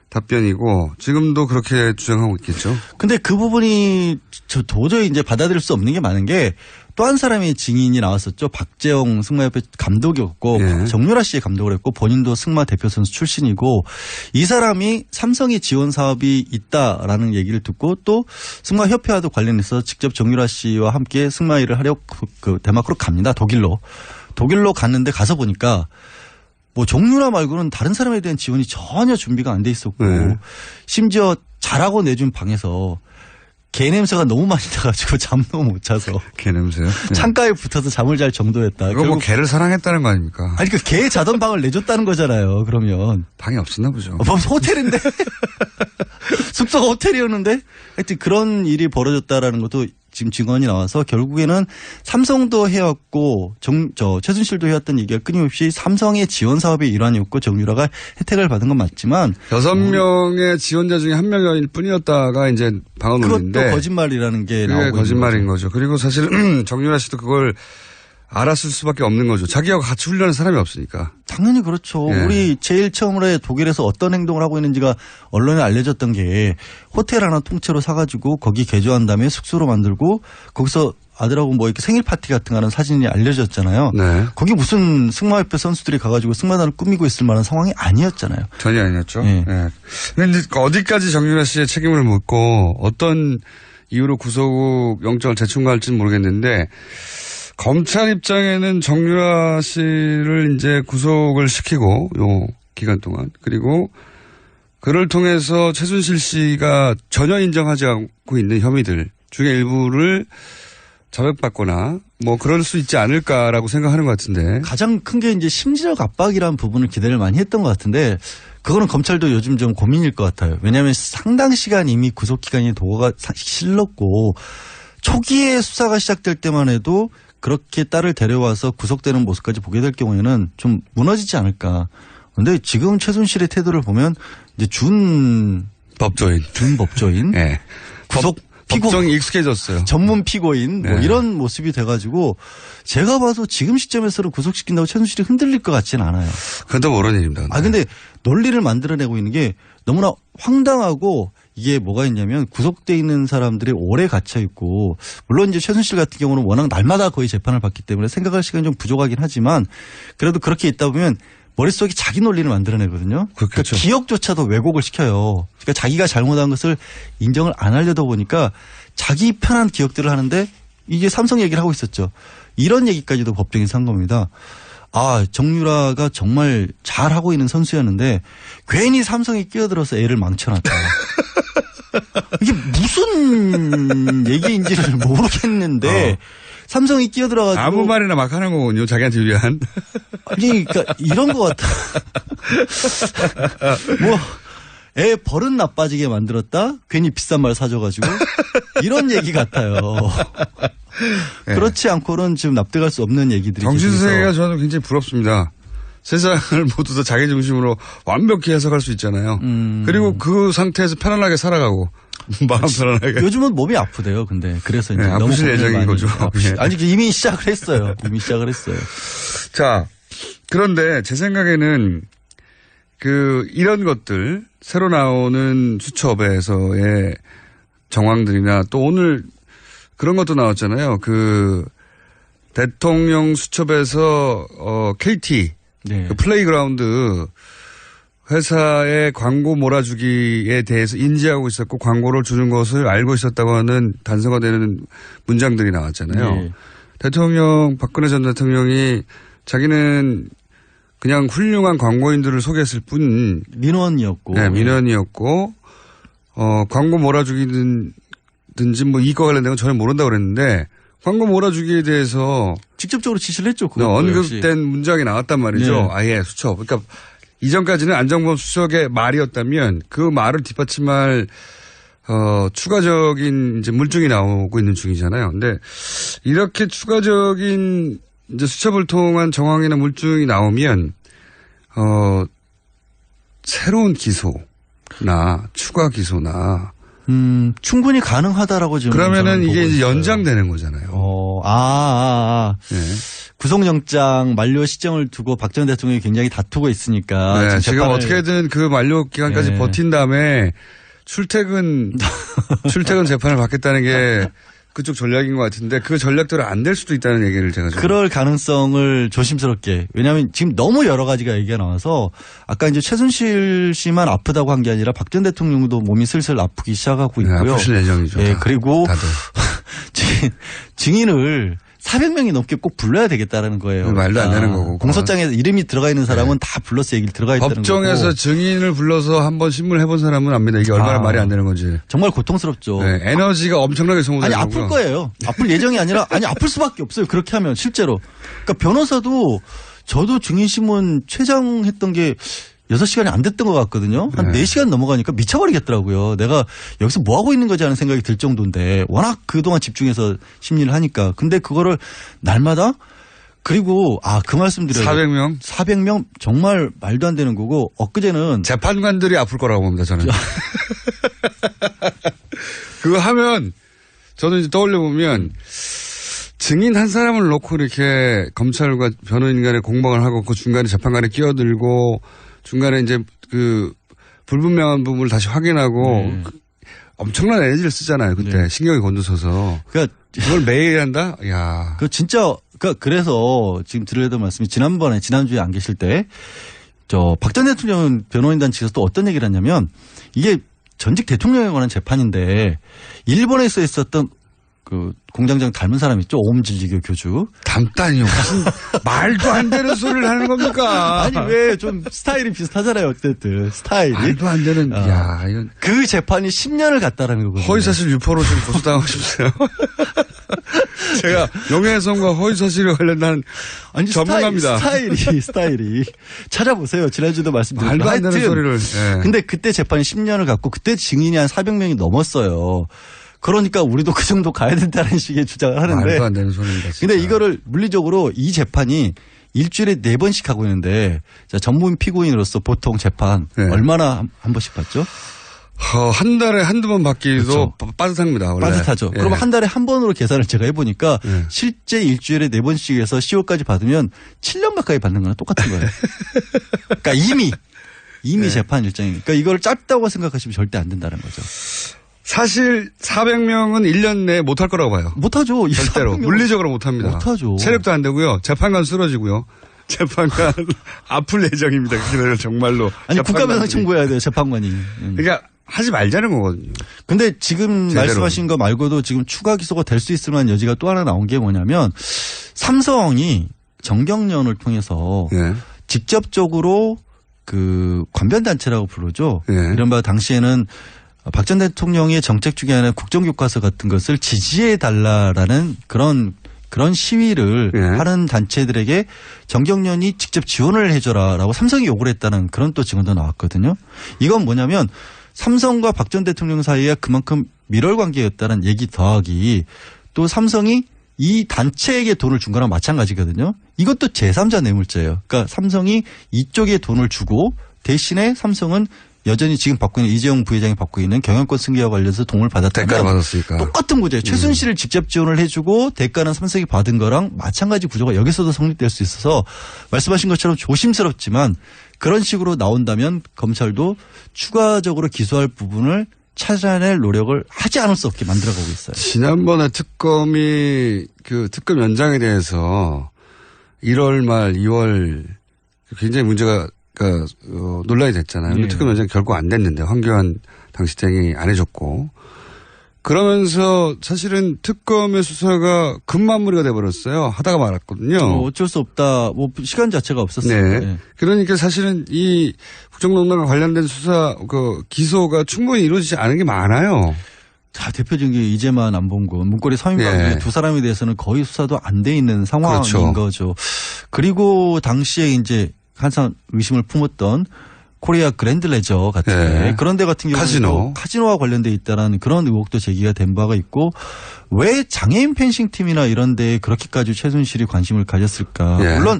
답변이고 지금도 그렇게 주장하고 있겠죠. 근데 그 부분이 저 도저히 이제 받아들일 수 없는 게 많은 게 또 한 사람의 증인이 나왔었죠. 박재영 승마협회 감독이었고 정유라 씨의 감독을 했고 본인도 승마 대표 선수 출신이고 이 사람이 삼성의 지원 사업이 있다라는 얘기를 듣고 또 승마협회와도 관련해서 직접 정유라 씨와 함께 승마 일을 하려고 그 덴마크로 갑니다. 독일로 갔는데 가서 보니까 뭐 정유라 말고는 다른 사람에 대한 지원이 전혀 준비가 안 돼 있었고 심지어 자라고 내준 방에서 개 냄새가 너무 많이 나가지고 잠 너무 못 자서. 개 냄새요? 네. 창가에 붙어서 잠을 잘 정도였다. 그거 뭐 개를 사랑했다는 거 아닙니까? 아니 그 개 자던 방을 내줬다는 거잖아요. 그러면 방이 없었나 보죠. 호텔인데 숙소가 호텔이었는데 하여튼 그런 일이 벌어졌다라는 것도 지금 증언이 나와서 결국에는 삼성도 해왔고 최순실도 해왔던 얘기가 끊임없이 삼성의 지원 사업의 일환이었고 정유라가 혜택을 받은 건 맞지만 6명의 지원자 중에 1명일 뿐이었다가 이제 방언론인데 그것도 거짓말이라는 게 나오고 거짓말인 거죠. 그리고 사실 정유라 씨도 그걸 알았을 수밖에 없는 거죠. 자기하고 같이 훈련한 사람이 없으니까. 당연히 그렇죠. 예. 우리 제일 처음으로 독일에서 어떤 행동을 하고 있는지가 언론에 알려졌던 게 호텔 하나 통째로 사가지고 거기 개조한 다음에 숙소로 만들고 거기서 아들하고 뭐 이렇게 생일 파티 같은 거 하는 사진이 알려졌잖아요. 네. 거기 무슨 승마협회 선수들이 가가지고 승마단을 꾸미고 있을 만한 상황이 아니었잖아요. 전혀 아니었죠. 예. 네. 근데 어디까지 정유라 씨의 책임을 묻고 어떤 이후로 구속 영장을 재청구할지는 모르겠는데 검찰 입장에는 정유라 씨를 이제 구속을 시키고 요 기간 동안 그리고 그를 통해서 최순실 씨가 전혀 인정하지 않고 있는 혐의들 중에 일부를 자백받거나 뭐 그럴 수 있지 않을까라고 생각하는 것 같은데 가장 큰 게 이제 심리적 압박이라는 부분을 기대를 많이 했던 것 같은데 그거는 검찰도 요즘 좀 고민일 것 같아요. 왜냐하면 상당 시간 이미 구속기간이 도가 실렀고 초기에 수사가 시작될 때만 해도 그렇게 딸을 데려와서 구속되는 모습까지 보게 될 경우에는 좀 무너지지 않을까. 그런데 지금 최순실의 태도를 보면 이제 준 법조인. 네. 법정이 익숙해졌어요. 전문 피고인 뭐 네. 이런 모습이 돼가지고 제가 봐서 지금 시점에서는 구속시킨다고 최순실이 흔들릴 것 같지는 않아요. 그것도 모르는 일입니다. 근데 논리를 만들어내고 있는 게 너무나 황당하고 이게 뭐가 있냐면 구속돼 있는 사람들이 오래 갇혀 있고 물론 이제 최순실 같은 경우는 워낙 날마다 거의 재판을 받기 때문에 생각할 시간이 좀 부족하긴 하지만 그래도 그렇게 있다 보면 머릿속에 자기 논리를 만들어내거든요. 그러니까 기억조차도 왜곡을 시켜요. 그러니까 자기가 잘못한 것을 인정을 안 하려다 보니까 자기 편한 기억들을 하는데 이게 삼성 얘기를 하고 있었죠. 이런 얘기까지도 법정에서 한 겁니다. 아, 정유라가 정말 잘하고 있는 선수였는데 괜히 삼성이 끼어들어서 애를 망쳐놨다. 이게 무슨 얘기인지를 모르겠는데 삼성이 끼어들어가지고 아무 말이나 막 하는 거군요. 자기한테 유리한. 아니, 그러니까 이런 것 같아. 뭐 애 버릇 나빠지게 만들었다. 괜히 비싼 말 사줘가지고 이런 얘기 같아요. 네. 그렇지 않고는 지금 납득할 수 없는 얘기들이. 정신세계가 저는 굉장히 부럽습니다. 세상을 모두 다 자기 중심으로 완벽히 해석할 수 있잖아요. 그리고 그 상태에서 편안하게 살아가고. 마음 편안하게. 요즘은 몸이 아프대요. 근데 그래서 이제 너무 아프실 예정인 거죠. 아니 이미 시작을 했어요. 자, 그런데 제 생각에는 이런 것들 새로 나오는 수첩에서의 정황들이나 또 오늘 그런 것도 나왔잖아요. 대통령 수첩에서 KT 네. 플레이그라운드 회사의 광고 몰아주기에 대해서 인지하고 있었고 광고를 주는 것을 알고 있었다고 하는 단서가 되는 문장들이 나왔잖아요. 네. 박근혜 전 대통령이 자기는 그냥 훌륭한 광고인들을 소개했을 뿐. 민원이었고. 네, 민원이었고, 광고 몰아주기든지 뭐 이거 관련된 건 전혀 모른다고 그랬는데 광고 몰아주기에 대해서 직접적으로 지시를 했죠. 언급된 문장이 나왔단 말이죠. 네. 아예 수첩. 그러니까 이전까지는 안정범 수석의 말이었다면 그 말을 뒷받침할 추가적인 이제 물증이 나오고 있는 중이잖아요. 근데 이렇게 추가적인 이제 수첩을 통한 정황이나 물증이 나오면 새로운 기소나 추가 기소나 충분히 가능하다라고 지금. 그러면은 이게 이제 연장되는 거잖아요. 네. 구속영장 만료 시점을 두고 박 전 대통령이 굉장히 다투고 있으니까. 네, 지금 어떻게든 그 만료 기간까지 버틴 다음에 출퇴근 재판을 받겠다는 게 그쪽 전략인 것 같은데 그 전략대로 안 될 수도 있다는 얘기를 제가 좀. 그럴 가능성을 조심스럽게. 왜냐하면 지금 너무 여러 가지가 얘기가 나와서 아까 이제 최순실 씨만 아프다고 한 게 아니라 박 전 대통령도 몸이 슬슬 아프기 시작하고 있고요. 네, 아프실 예정이죠. 네, 그리고 다들. 증인을 400명이 넘게 꼭 불러야 되겠다라는 거예요. 말도 안 되는 거고. 공소장에 이름이 들어가 있는 사람은 다 불러서 얘기를 들어가 있다는 거고. 법정에서 증인을 불러서 한번 신문을 해본 사람은 압니다. 이게 얼마나 말이 안 되는 건지. 정말 고통스럽죠. 네, 에너지가 엄청나게 소모되는 아니 아플 거예요. 아플 예정이 아니라 아플 수밖에 없어요. 그렇게 하면 실제로. 그러니까 변호사도 저도 증인신문 최장했던 게 6시간이 안 됐던 것 같거든요. 한 4시간 넘어가니까 미쳐버리겠더라고요. 내가 여기서 뭐 하고 있는 거지 하는 생각이 들 정도인데 워낙 그동안 집중해서 심리를 하니까. 근데 그거를 날마다 그리고 그 말씀 드려요. 400명 정말 말도 안 되는 거고 엊그제는 재판관들이 아플 거라고 봅니다. 저는. 그거 하면 저는 이제 떠올려 보면 증인 한 사람을 놓고 이렇게 검찰과 변호인 간에 공방을 하고 그 중간에 재판관에 끼어들고 중간에 이제 불분명한 부분을 다시 확인하고 엄청난 에너지를 쓰잖아요. 그때 신경이 곤두서서. 그러니까 그걸 매일 한다? 야. 진짜 그래서 지금 드려야 말씀이 지난주에 안 계실 때 박 전 대통령 변호인단 측에서 또 어떤 얘기를 했냐면 이게 전직 대통령에 관한 재판인데 일본에서 있었던 그 공장장 닮은 사람 있죠? 오음진리교 교주. 닮다니요. 무슨 말도 안 되는 소리를 하는 겁니까? 아니 왜 좀 스타일이 비슷하잖아요. 어쨌든 스타일이. 말도 안 되는. 야 이건 그 재판이 10년을 갔다라는 거거든요. 허위사실 유포로 좀 고소당하고 싶으세요? 제가 명예훼손과 허위사실에 관련한 전문가입니다. 스타일이 찾아보세요. 지난주도 말씀드렸죠. 말도 안 되는 소리를. 예. 근데 그때 재판이 10년을 갔고 그때 증인이 한 400명이 넘었어요. 그러니까 우리도 그 정도 가야 된다는 식의 주장을 하는데. 말도 안 되는 소리입니다. 진짜. 근데 이거를 물리적으로 이 재판이 일주일에 4번씩 하고 있는데 자, 전문 피고인으로서 보통 재판 얼마나 한 번씩 받죠? 한 달에 한두 번 받기도 그렇죠. 빠듯합니다. 원래. 빠듯하죠. 그럼 한 달에 한 번으로 계산을 제가 해보니까 실제 일주일에 4번씩 해서 10월까지 받으면 7년 가까이 받는 거랑 똑같은 거예요. 그러니까 이미 재판 일정이니까 그러니까 이걸 짧다고 생각하시면 절대 안 된다는 거죠. 사실 400명은 1년 내에 못할 거라고 봐요. 못하죠. 절대로. 물리적으로 못합니다. 못하죠. 체력도 안 되고요. 재판관 쓰러지고요. 재판관 아플 예정입니다. 그래서 정말로. 아니 국가배상 청구해야 돼요. 재판관이. 그러니까 하지 말자는 거거든요. 근데 지금 제대로. 말씀하신 거 말고도 지금 추가 기소가 될 수 있을 만한 여지가 또 하나 나온 게 뭐냐면 삼성이 정경련을 통해서 직접적으로 그 관변단체라고 부르죠. 이른바 당시에는 박 전 대통령의 정책 중에 하나 국정교과서 같은 것을 지지해달라라는 그런 시위를 하는 단체들에게 정경련이 직접 지원을 해줘라라고 삼성이 요구를 했다는 그런 또 증언도 나왔거든요. 이건 뭐냐면 삼성과 박 전 대통령 사이에 그만큼 밀월 관계였다는 얘기 더하기 또 삼성이 이 단체에게 돈을 준 거랑 마찬가지거든요. 이것도 제3자 뇌물죄예요. 그러니까 삼성이 이쪽에 돈을 주고 대신에 삼성은 여전히 지금 받고 있는 이재용 부회장이 받고 있는 경영권 승계와 관련해서 돈을 받았다면 대가를 받았으니까. 똑같은 구조예요. 최순실을 직접 지원을 해주고 대가는 삼성이 받은 거랑 마찬가지 구조가 여기서도 성립될 수 있어서 말씀하신 것처럼 조심스럽지만 그런 식으로 나온다면 검찰도 추가적으로 기소할 부분을 찾아낼 노력을 하지 않을 수 없게 만들어가고 있어요. 지난번에 특검이 그 특검 연장에 대해서 1월 말 2월 굉장히 문제가 논란이 됐잖아요. 근데 특검 연장 결국 안 됐는데 황교안 당시장이 안 해줬고 그러면서 사실은 특검의 수사가 급마무리가 돼버렸어요. 하다가 말았거든요. 어쩔 수 없다. 뭐 시간 자체가 없었어요. 네. 그러니까 사실은 이 국정농단과 관련된 수사 기소가 충분히 이루어지지 않은 게 많아요. 자, 대표적인 게 이재만 안봉근 문고리 3인방 중에 두 사람에 대해서는 거의 수사도 안 돼 있는 상황인 그렇죠. 거죠. 그리고 당시에 이제 항상 의심을 품었던 코리아 그랜드 레저 같은 그런 데 같은 경우는 카지노와 관련돼 있다라는 그런 의혹도 제기가 된 바가 있고 왜 장애인 펜싱팀이나 이런 데에 그렇게까지 최순실이 관심을 가졌을까. 물론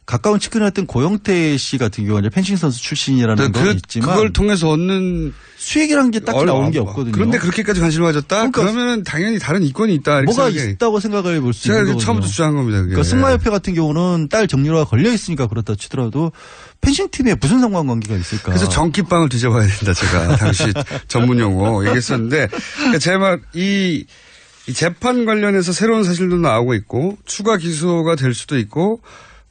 가까운 측근이었던 고영태 씨 같은 경우는 펜싱 선수 출신이라는 건 있지만 그걸 통해서 얻는 수익이라는 게 딱히 나오는 게 없거든요. 그런데 그렇게까지 관심을 가졌다? 그러면 당연히 다른 이권이 있다. 뭐가 있다고 생각을 볼 수 있는 거거든요. 제가 처음부터 주장한 겁니다. 그게. 그러니까 승마협회 같은 경우는 딸 정유라가 걸려 있으니까 그렇다 치더라도 펜싱팀에 무슨 상관관계가 있을까. 그래서 전기빵을 뒤져봐야 된다. 제가 당시 전문 용어 얘기했었는데 그러니까 제 말 이 재판 관련해서 새로운 사실도 나오고 있고 추가 기소가 될 수도 있고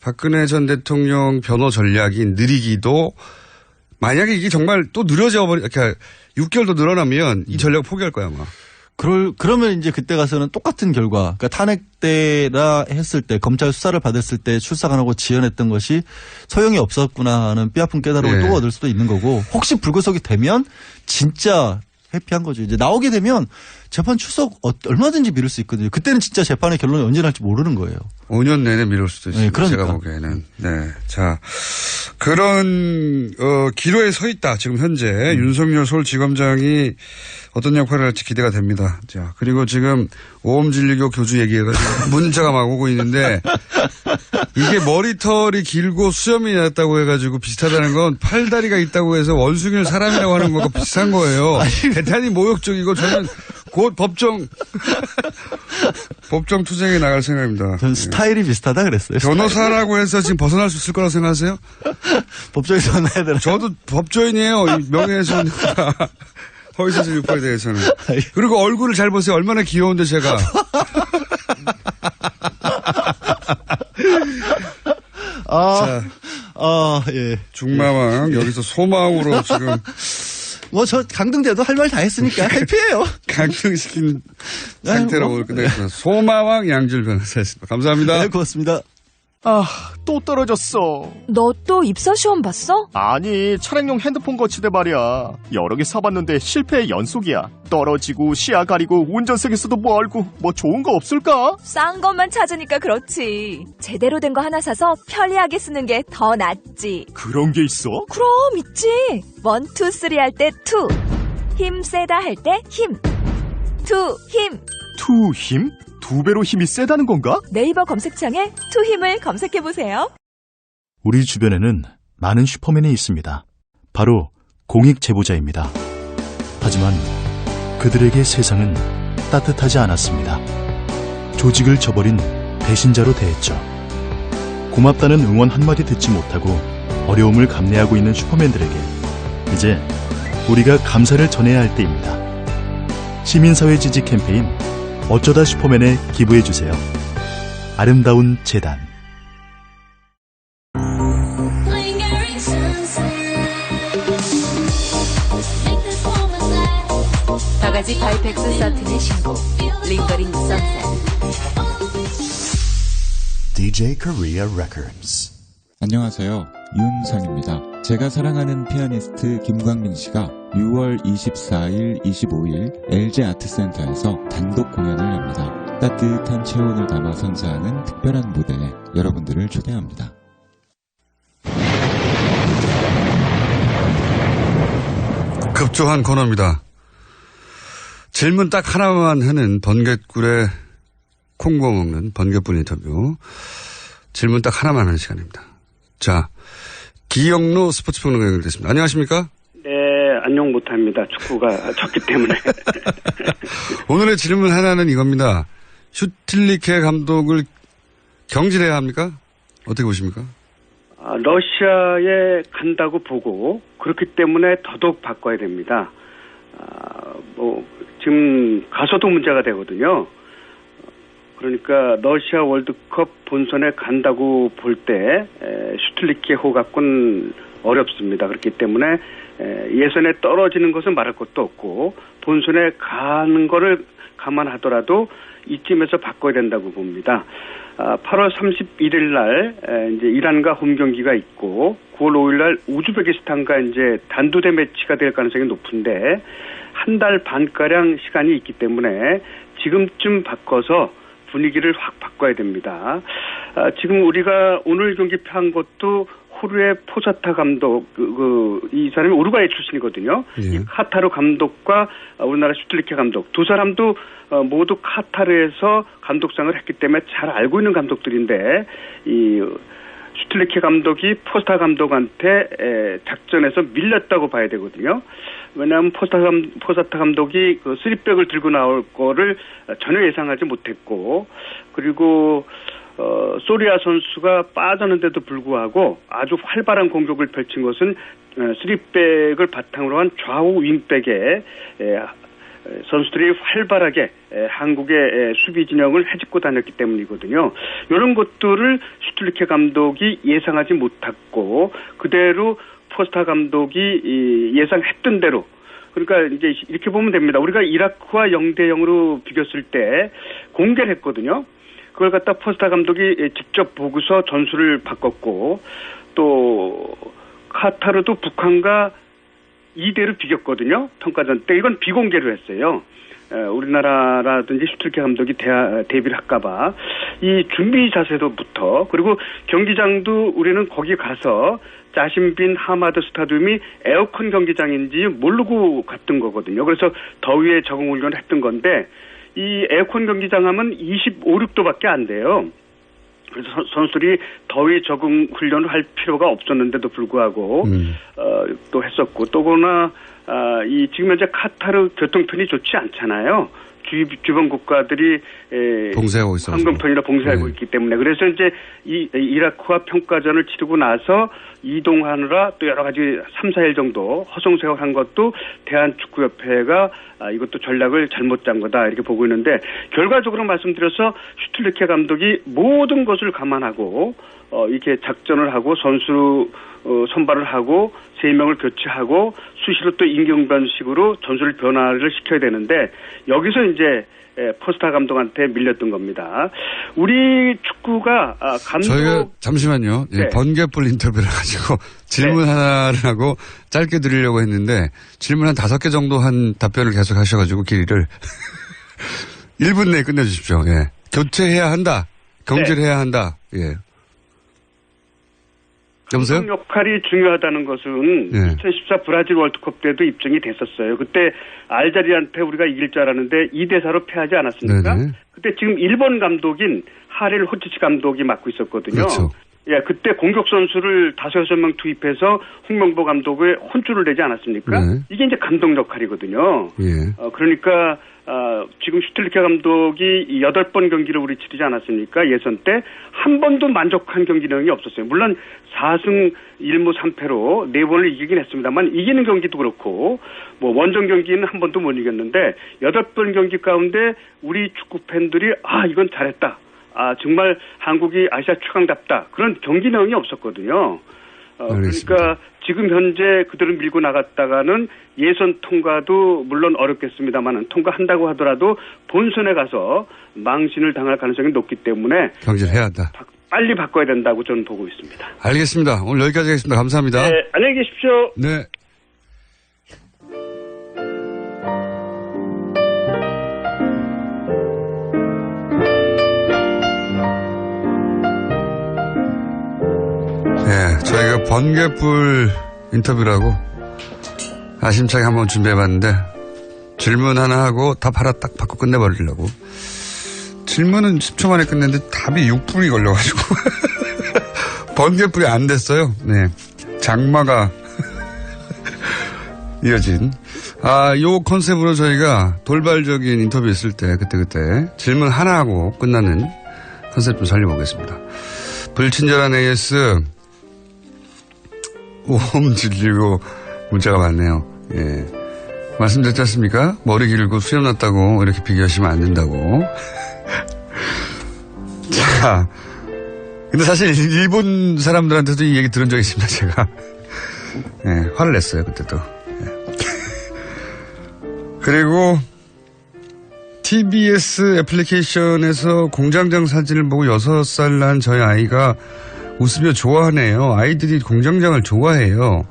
박근혜 전 대통령 변호 전략이 느리기도 만약에 이게 정말 또 느려져 버리 이렇게 6개월 더 늘어나면 이 전략을 포기할 거야 아마. 그러면 이제 그때 가서는 똑같은 결과, 그러니까 탄핵 때라 했을 때 검찰 수사를 받았을 때 출석 안 하고 지연했던 것이 소용이 없었구나 하는 뼈아픈 깨달음을 또 얻을 수도 있는 거고 혹시 불구속이 되면 진짜 회피한 거죠. 이제 나오게 되면 재판 출석 얼마든지 미룰 수 있거든요. 그때는 진짜 재판의 결론이 언제 날지 모르는 거예요. 5년 내내 미룰 수도 있어요. 그러니까. 제가 보기에는. 네. 자, 그런 기로에 서 있다. 지금 현재 윤석열 서울지검장이 어떤 역할을 할지 기대가 됩니다. 자, 그리고 지금 오음진리교 교주 얘기해가지고 문자가 막 오고 있는데 이게 머리털이 길고 수염이 났다고 해가지고 비슷하다는 건 팔다리가 있다고 해서 원숭이를 사람이라고 하는 거가 비슷한 거예요. 대단히 모욕적이고 저는 곧 법정 투쟁에 나갈 생각입니다. 전 스타일이 비슷하다 그랬어요. 변호사라고 해서 지금 벗어날 수 있을 거라고 생각하세요? 법정에서 만나야 되나? 저도 법조인이에요. 명예훼손 허위사실 유포에 대해서는. 그리고 얼굴을 잘 보세요. 얼마나 귀여운데 제가. 예. 중마왕 여기서 소망으로 지금 뭐 저 강등돼도 할 말 다 했으니까 해피해요. 강등시킨 상태로 오늘 끝내겠습니다. 소마왕 양질 변호사였습니다. 감사합니다. 네, 고맙습니다. 또 떨어졌어. 너 또 입사 시험 봤어? 아니, 차량용 핸드폰 거치대 말이야. 여러 개 사봤는데 실패의 연속이야. 떨어지고 시야 가리고 운전석에서도 멀고 뭐 좋은 거 없을까? 싼 것만 찾으니까 그렇지. 제대로 된 거 하나 사서 편리하게 쓰는 게 더 낫지. 그런 게 있어? 그럼 있지. 1, 2, 3 할 때 2. 힘 세다 할 때 힘. 2, 힘. 2 힘? 2배로 힘이 세다는 건가? 네이버 검색창에 2 힘을 검색해보세요. 우리 주변에는 많은 슈퍼맨이 있습니다. 바로 공익 제보자입니다. 하지만 그들에게 세상은 따뜻하지 않았습니다. 조직을 저버린 배신자로 대했죠. 고맙다는 응원 한마디 듣지 못하고 어려움을 감내하고 있는 슈퍼맨들에게 이제 우리가 감사를 전해야 할 때입니다. 시민사회 지지 캠페인 어쩌다 슈퍼맨에 기부해주세요. 아름다운 재단. 바가지 바이펙스 서튼의 신곡 링거링 선셋. DJ Korea Records. 안녕하세요. 윤상입니다. 제가 사랑하는 피아니스트 김광민 씨가 6월 24일, 25일 LG 아트센터에서 단독 공연을 엽니다. 따뜻한 체온을 담아 선사하는 특별한 무대에 여러분들을 초대합니다. 급조한 코너입니다. 질문 딱 하나만 하는 번갯꿀에 콩고 먹는 번갯불 인터뷰. 질문 딱 하나만 하는 시간입니다. 자, 기영로 스포츠평론가 연결됐습니다. 안녕하십니까? 네, 안녕 못합니다. 축구가 졌기 때문에. 오늘의 질문 하나는 이겁니다. 슈틸리케 감독을 경질해야 합니까? 어떻게 보십니까? 러시아에 간다고 보고 그렇기 때문에 더더욱 바꿔야 됩니다. 지금 가서도 문제가 되거든요. 그러니까 러시아 월드컵 본선에 간다고 볼 때 슈틸리케호 갖고는 어렵습니다. 그렇기 때문에 예선에 떨어지는 것은 말할 것도 없고 본선에 가는 거를 감안하더라도 이쯤에서 바꿔야 된다고 봅니다. 8월 31일 날 이제 이란과 홈 경기가 있고 9월 5일 날 우즈베키스탄과 이제 단두대 매치가 될 가능성이 높은데 한 달 반가량 시간이 있기 때문에 지금쯤 바꿔서 분위기를 확 바꿔야 됩니다. 지금 우리가 오늘 경기 한 것도 호르헤 포사타 감독, 이 사람이 우루과이 출신이거든요. 예. 이 카타르 감독과 우리나라 슈틸리케 감독 두 사람도 모두 카타르에서 감독상을 했기 때문에 잘 알고 있는 감독들인데 이 슈틸리케 감독이 포사타 감독한테 작전에서 밀렸다고 봐야 되거든요. 왜냐하면 포사타 감독이 그 3백을 들고 나올 거를 전혀 예상하지 못했고 그리고 소리아 선수가 빠졌는데도 불구하고 아주 활발한 공격을 펼친 것은 3백을 바탕으로 한 좌우 윙백에 선수들이 활발하게 한국의 수비 진영을 헤집고 다녔기 때문이거든요. 이런 것들을 슈틸리케 감독이 예상하지 못했고 그대로 포스타 감독이 예상했던 대로 그러니까 이제 이렇게 보면 됩니다. 우리가 이라크와 0대0으로 비겼을 때 공개를 했거든요. 그걸 갖다 포스타 감독이 직접 보고서 전술을 바꿨고 또 카타르도 북한과 2대로 비겼거든요. 평가전 때 이건 비공개로 했어요. 우리나라라든지 슈틸리케 감독이 대비를 할까봐 이 준비 자세도부터 그리고 경기장도 우리는 거기 가서 자신빈 하마드 스타디움이 에어컨 경기장인지 모르고 갔던 거거든요. 그래서 더위에 적응 훈련을 했던 건데 이 에어컨 경기장 하면 25, 6도밖에 안 돼요. 그래서 선수들이 더위 적응 훈련을 할 필요가 없었는데도 불구하고 또 했었고 또거나 이 지금 현재 카타르 교통편이 좋지 않잖아요. 주변 국가들이 봉쇄하고 있어서 황금편이라 봉쇄하고 있기 때문에 그래서 이제 이 이라크와 평가전을 치르고 나서 이동하느라 또 여러 가지 3, 4일 정도 허송세월 한 것도 대한축구협회가 이것도 전략을 잘못 짠 거다 이렇게 보고 있는데 결과적으로 말씀드려서 슈틸리케 감독이 모든 것을 감안하고 이렇게 작전을 하고 선수 선발을 하고 3명을 교체하고 수시로 또 임경변식으로 전술을 변화를 시켜야 되는데 여기서 이제 포스타 감독한테 밀렸던 겁니다. 우리 축구가 감독 저희가 잠시만요. 네. 번개불 인터뷰를 가지고 질문 하나를 하고 짧게 드리려고 했는데 질문 한 5개 정도 한 답변을 계속 하셔가지고 길이를 1분 내에 끝내주십시오. 예. 교체해야 한다. 경질을 해야 한다. 예. 여보세요? 감독 역할이 중요하다는 것은 2014 브라질 월드컵 때도 입증이 됐었어요. 그때 알제리한테 우리가 이길 줄 알았는데 2대4로 패하지 않았습니까? 네네. 그때 지금 일본 감독인 하릴 호치치 감독이 맡고 있었거든요. 그렇죠. 예, 그때 공격 선수를 5-6명 투입해서 홍명보 감독의 혼쭐을 내지 않았습니까? 네. 이게 이제 감독 역할이거든요. 예. 그러니까 지금 슈틸리케 감독이 8번 경기를 우리 치르지 않았습니까? 예선 때 한 번도 만족한 경기 내용이 없었어요. 물론 4승 1무 3패로 4번을 이기긴 했습니다만 이기는 경기도 그렇고 뭐 원정 경기는 한 번도 못 이겼는데 8번 경기 가운데 우리 축구 팬들이 이건 잘했다. 정말 한국이 아시아 최강답다. 그런 경기 내용이 없었거든요. 그러니까 지금 현재 그들을 밀고 나갔다가는 예선 통과도 물론 어렵겠습니다만 통과한다고 하더라도 본선에 가서 망신을 당할 가능성이 높기 때문에 경질해야 한다. 빨리 바꿔야 된다고 저는 보고 있습니다. 알겠습니다. 오늘 여기까지 하겠습니다. 감사합니다. 네, 안녕히 계십시오. 네. 네, 저희가 번개불 인터뷰라고 아심차게 한번 준비해봤는데 질문 하나 하고 답 하나 딱 받고 끝내버리려고. 질문은 10초 만에 끝냈는데 답이 6분이 걸려가지고 번개불이 안 됐어요. 네, 장마가 이어진 요 컨셉으로 저희가 돌발적인 인터뷰 했을 때 그때 질문 하나 하고 끝나는 컨셉 좀 살려보겠습니다. 불친절한 AS 오홈 질리고 문자가 많네요. 예. 말씀드렸지 않습니까? 머리 길고 수염 났다고 이렇게 비교하시면 안 된다고. 자, 근데 사실 일본 사람들한테도 이 얘기 들은 적이 있습니다, 제가. 예, 화를 냈어요, 그때도. 예. 그리고 TBS 애플리케이션에서 공장장 사진을 보고 6살 난 저희 아이가 웃으며 좋아하네요. 아이들이 공장장을 좋아해요.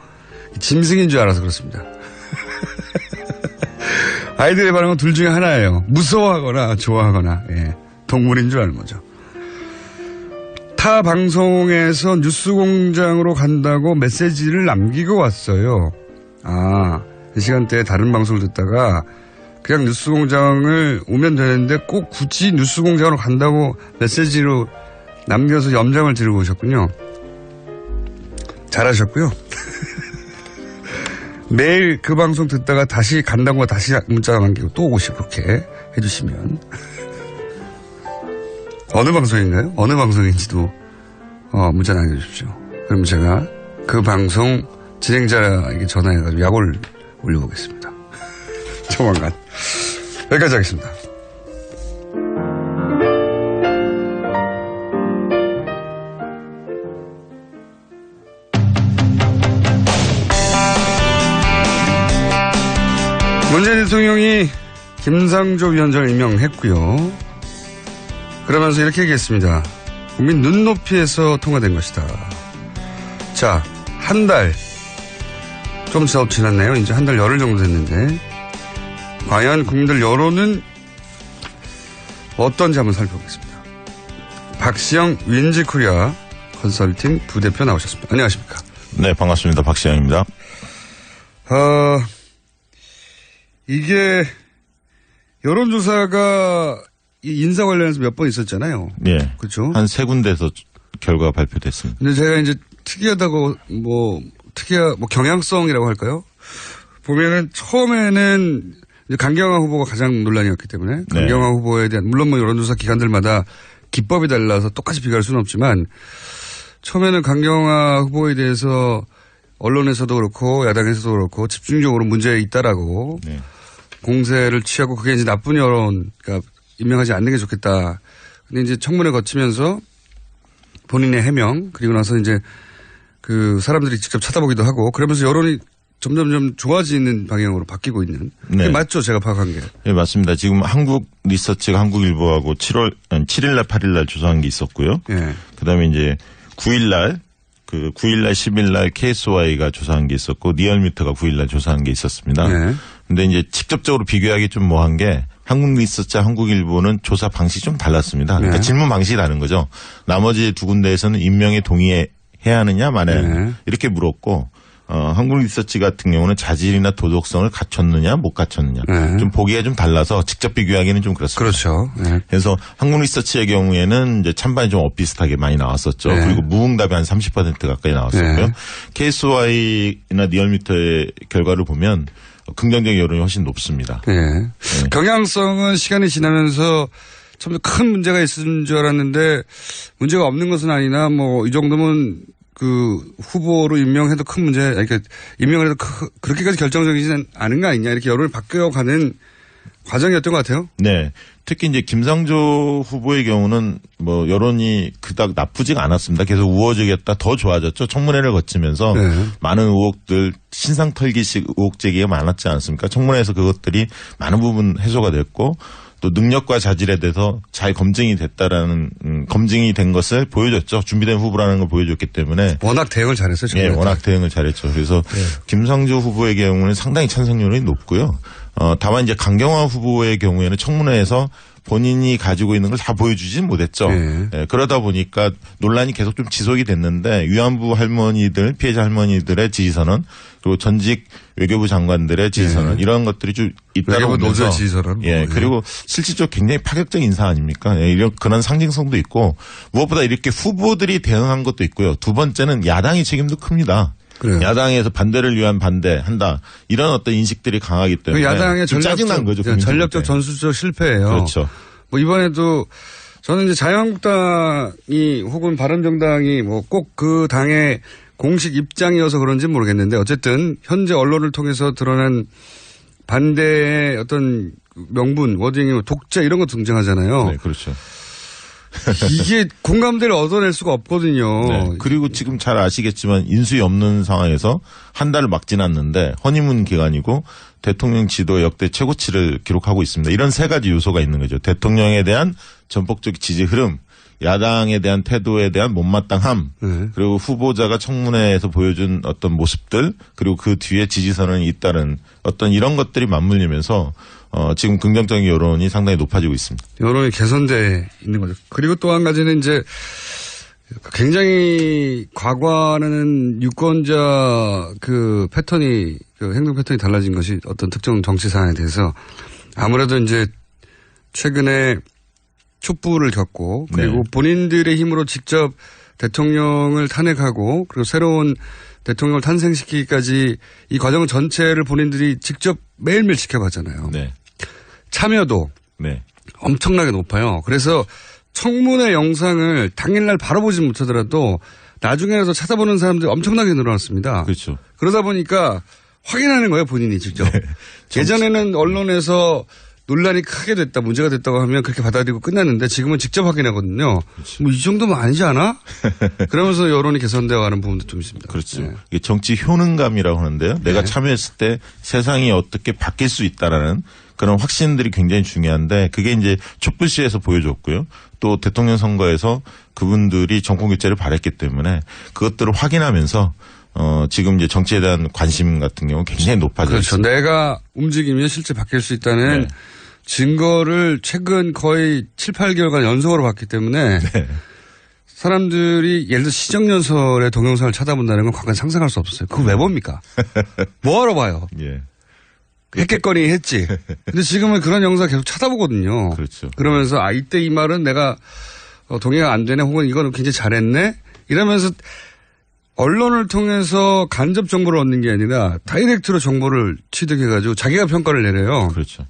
짐승인 줄 알아서 그렇습니다. 아이들의 반응은 둘 중에 하나예요. 무서워하거나 좋아하거나. 예. 동물인 줄 아는 거죠. 타 방송에서 뉴스공장으로 간다고 메시지를 남기고 왔어요. 이 시간대에 다른 방송을 듣다가 그냥 뉴스공장을 오면 되는데 꼭 굳이 뉴스공장으로 간다고 메시지로 남겨서 염장을 지르고 오셨군요. 잘하셨고요. 매일 그 방송 듣다가 다시 간다고 다시 문자 남기고 또 오시고 그렇게 해주시면 어느 방송인가요? 어느 방송인지도 문자 남겨주십시오. 그럼 제가 그 방송 진행자에게 전화해가지고 약을 올려보겠습니다. 조만간. 여기까지 하겠습니다. 문재인 대통령이 김상조 위원장을 임명했고요. 그러면서 이렇게 얘기했습니다. 국민 눈높이에서 통과된 것이다. 자, 한 달 좀 더 지났네요. 이제 한 달 열흘 정도 됐는데 과연 국민들 여론은 어떤지 한번 살펴보겠습니다. 박시영 윈지코리아 컨설팅 부대표 나오셨습니다. 안녕하십니까? 네, 반갑습니다. 박시영입니다. 이게 여론조사가 인사 관련해서 몇 번 있었잖아요. 예. 그렇죠. 한 3군데에서 결과가 발표됐습니다. 근데 제가 이제 특이하다고 경향성이라고 할까요? 보면은 처음에는 이제 강경화 후보가 가장 논란이었기 때문에 강경화 후보에 대한 물론 여론조사 기관들마다 기법이 달라서 똑같이 비교할 수는 없지만 처음에는 강경화 후보에 대해서 언론에서도 그렇고 야당에서도 그렇고 집중적으로 문제 있다라고 공세를 취하고 그게 이제 나쁜 여론, 그러니까 임명하지 않는 게 좋겠다. 근데 이제 청문회 거치면서 본인의 해명 그리고 나서 이제 그 사람들이 직접 찾아보기도 하고 그러면서 여론이 점점 좋아지는 방향으로 바뀌고 있는. 네. 맞죠? 제가 파악한 게. 네, 맞습니다. 지금 한국 리서치가 한국일보하고 7일날 8일날 조사한 게 있었고요. 네. 그 다음에 이제 9일날 10일날 KSY가 조사한 게 있었고 리얼미터가 9일날 조사한 게 있었습니다. 네. 근데 이제 직접적으로 비교하기 좀 뭐한 게 한국 리서치와 한국일보는 조사 방식이 좀 달랐습니다. 그러니까 네. 질문 방식이 다른 거죠. 나머지 두 군데에서는 임명에 동의해야 하느냐 말아야 하느냐 네. 이렇게 물었고 한국 리서치 같은 경우는 자질이나 도덕성을 갖췄느냐 못 갖췄느냐 네. 좀 보기가 좀 달라서 직접 비교하기는 좀 그렇습니다. 그렇죠. 네. 그래서 한국 리서치의 경우에는 이제 찬반이 좀 엇비슷하게 많이 나왔었죠. 네. 그리고 무응답이 한 30% 가까이 나왔었고요. 네. KSY나 리얼미터의 결과를 보면 긍정적 여론이 훨씬 높습니다. 네. 경향성은 시간이 지나면서 참 큰 문제가 있는 줄 알았는데 문제가 없는 것은 아니나 뭐 이 정도면 그 후보로 임명해도 큰 문제, 그러니까 임명을 해도 그렇게까지 결정적이지는 않은 거 아니냐 이렇게 여론이 바뀌어가는 과정이었던 것 같아요. 네. 특히 이제 김상조 후보의 경우는 뭐 여론이 그닥 나쁘지가 않았습니다. 계속 우호적이었다 더 좋아졌죠. 청문회를 거치면서 네. 많은 의혹들 신상 털기식 의혹 제기가 많았지 않습니까? 청문회에서 그것들이 많은 부분 해소가 됐고 또 능력과 자질에 대해서 잘 검증이 됐다라는 검증이 된 것을 보여줬죠. 준비된 후보라는 걸 보여줬기 때문에 워낙 대응을 잘했어요. 예, 워낙 대응을 잘했죠. 그래서 김상조 후보의 경우는 상당히 찬성률이 높고요. 다만 이제 강경화 후보의 경우에는 청문회에서 본인이 가지고 있는 걸 다 보여주진 못했죠. 예, 그러다 보니까 논란이 계속 좀 지속이 됐는데 위안부 할머니들, 피해자 할머니들의 지지선언 그리고 전직 외교부 장관들의 지지선언 이런 것들이 좀 잇따라오면서 외교부 노조 지지선언. 예, 그리고 실질적으로 굉장히 파격적 인사 아닙니까? 예, 이런 그런 상징성도 있고 무엇보다 이렇게 후보들이 대응한 것도 있고요. 두 번째는 야당의 책임도 큽니다. 그래요. 야당에서 반대를 위한 반대한다. 이런 어떤 인식들이 강하기 때문에 야당의 짜증난 거죠. 전략적 전술적 실패예요. 그렇죠. 뭐 이번에도 저는 이제 자유한국당이 혹은 바른정당이 뭐 꼭 그 당의 공식 입장이어서 그런지 모르겠는데 어쨌든 현재 언론을 통해서 드러난 반대의 어떤 명분, 워딩이 독재 이런 거 등장하잖아요. 네, 그렇죠. 이게 공감대를 얻어낼 수가 없거든요. 네, 그리고 지금 잘 아시겠지만 인수위 없는 상황에서 한 달을 막 지났는데 허니문 기간이고 대통령 지도 역대 최고치를 기록하고 있습니다. 이런 세 가지 요소가 있는 거죠. 대통령에 대한 전폭적 지지 흐름, 야당에 대한 태도에 대한 못마땅함, 그리고 후보자가 청문회에서 보여준 어떤 모습들, 그리고 그 뒤에 지지선언이 잇따른 어떤 이런 것들이 맞물리면서 지금 긍정적인 여론이 상당히 높아지고 있습니다. 여론이 개선돼 있는 거죠. 그리고 또 한 가지는 이제 굉장히 과거와는 유권자 그 패턴이 그 행동 패턴이 달라진 것이 어떤 특정 정치 사안에 대해서 아무래도 이제 최근에 촛불을 겪고 그리고 본인들의 힘으로 직접 대통령을 탄핵하고 그리고 새로운 대통령을 탄생시키기까지 이 과정 전체를 본인들이 직접 매일매일 지켜봤잖아요. 네. 참여도 엄청나게 높아요. 그래서 청문회 영상을 당일날 바로 보지 못하더라도 나중에라도 찾아보는 사람들이 엄청나게 늘어났습니다. 그렇죠. 그러다 보니까 확인하는 거예요, 본인이 직접. 예전에는 언론에서 논란이 크게 됐다, 문제가 됐다고 하면 그렇게 받아들이고 끝났는데 지금은 직접 확인하거든요. 뭐 이 정도면 아니지 않아? 그러면서 여론이 개선되어 가는 부분도 좀 있습니다. 그렇죠. 이게 정치 효능감이라고 하는데요. 내가 참여했을 때 세상이 어떻게 바뀔 수 있다라는 그런 확신들이 굉장히 중요한데 그게 이제 촛불시에서 보여줬고요. 또 대통령 선거에서 그분들이 정권 교체를 바랬기 때문에 그것들을 확인하면서 지금 이제 정치에 대한 관심 같은 경우 굉장히 높아져 있습니다. 그렇죠. 내가 움직이면 실제 바뀔 수 있다는 증거를 최근 거의 7, 8개월간 연속으로 봤기 때문에 사람들이 예를 들어 시정연설의 동영상을 찾아본다는 건 과거에 상상할 수 없었어요. 그거 왜 봅니까? 뭐하러 봐요? 했겠거니 했지. 근데 지금은 그런 영상 계속 찾아보거든요. 그렇죠. 그러면서 이때 이 말은 내가 동의가 안 되네 혹은 이거는 굉장히 잘했네 이러면서 언론을 통해서 간접 정보를 얻는 게 아니라 다이렉트로 정보를 취득해가지고 자기가 평가를 내려요. 그렇죠.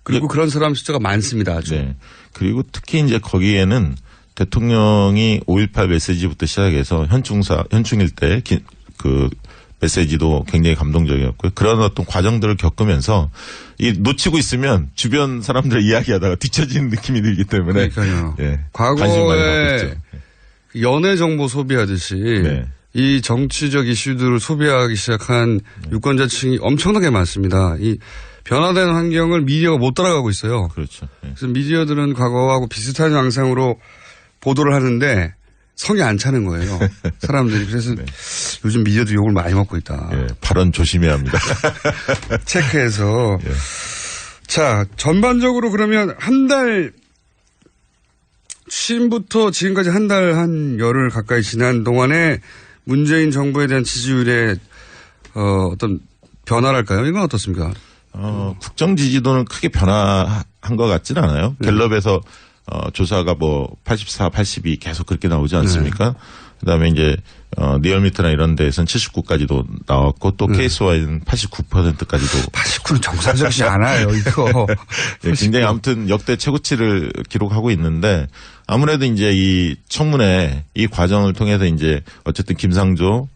그리고 그런 사람 숫자가 많습니다. 아주. 네. 그리고 특히 이제 거기에는 대통령이 5.18 메시지부터 시작해서 현충일 때 그 메시지도 굉장히 감동적이었고요. 그런 어떤 과정들을 겪으면서 놓치고 있으면 주변 사람들 이야기하다가 뒤처지는 느낌이 들기 때문에. 그러니까요. 예, 과거에 연애 정보 소비하듯이 네. 이 정치적 이슈들을 소비하기 시작한 유권자층이 엄청나게 많습니다. 이 변화된 환경을 미디어가 못 따라가고 있어요. 그렇죠. 네. 그래서 미디어들은 과거하고 비슷한 양상으로 보도를 하는데 성이 안 차는 거예요. 사람들이. 그래서 네. 요즘 미디어도 욕을 많이 먹고 있다. 예, 발언 조심해야 합니다. 체크해서. 예. 자, 전반적으로 그러면 한 달 취임부터 지금까지 한 달 한 열흘 가까이 지난 동안에 문재인 정부에 대한 지지율의 어떤 변화랄까요? 이건 어떻습니까? 국정 지지도는 크게 변화한 것 같지는 않아요. 네. 갤럽에서 조사가 뭐 84, 82 계속 그렇게 나오지 않습니까? 네. 그다음에 이제 리얼미터나 이런 데에서는 79까지도 나왔고 또 KSY는 89%까지도. 89는 정상적이지 않아요, 이거. 네, 굉장히 아무튼 역대 최고치를 기록하고 있는데 아무래도 이제 이 청문회 이 과정을 통해서 이제 어쨌든 김상조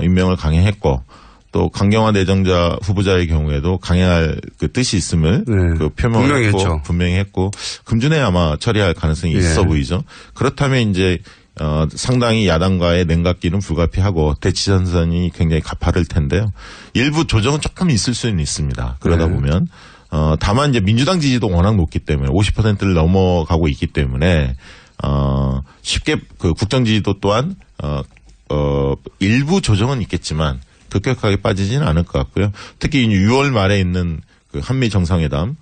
임명을 강행했고 또 강경화 내정자 후보자의 경우에도 강행할 그 뜻이 있음을 그 표명을 했고 분명히 했고 금주내에 아마 처리할 가능성이 있어 보이죠. 그렇다면 이제 상당히 야당과의 냉각기는 불가피하고 대치전선이 굉장히 가파를 텐데요. 일부 조정은 조금 있을 수는 있습니다. 그러다 보면 다만 이제 민주당 지지도 워낙 높기 때문에 50%를 넘어가고 있기 때문에 쉽게 그 국정 지지도 또한 일부 조정은 있겠지만 급격하게 빠지지는 않을 것 같고요. 특히 6월 말에 있는 그 한미 정상회담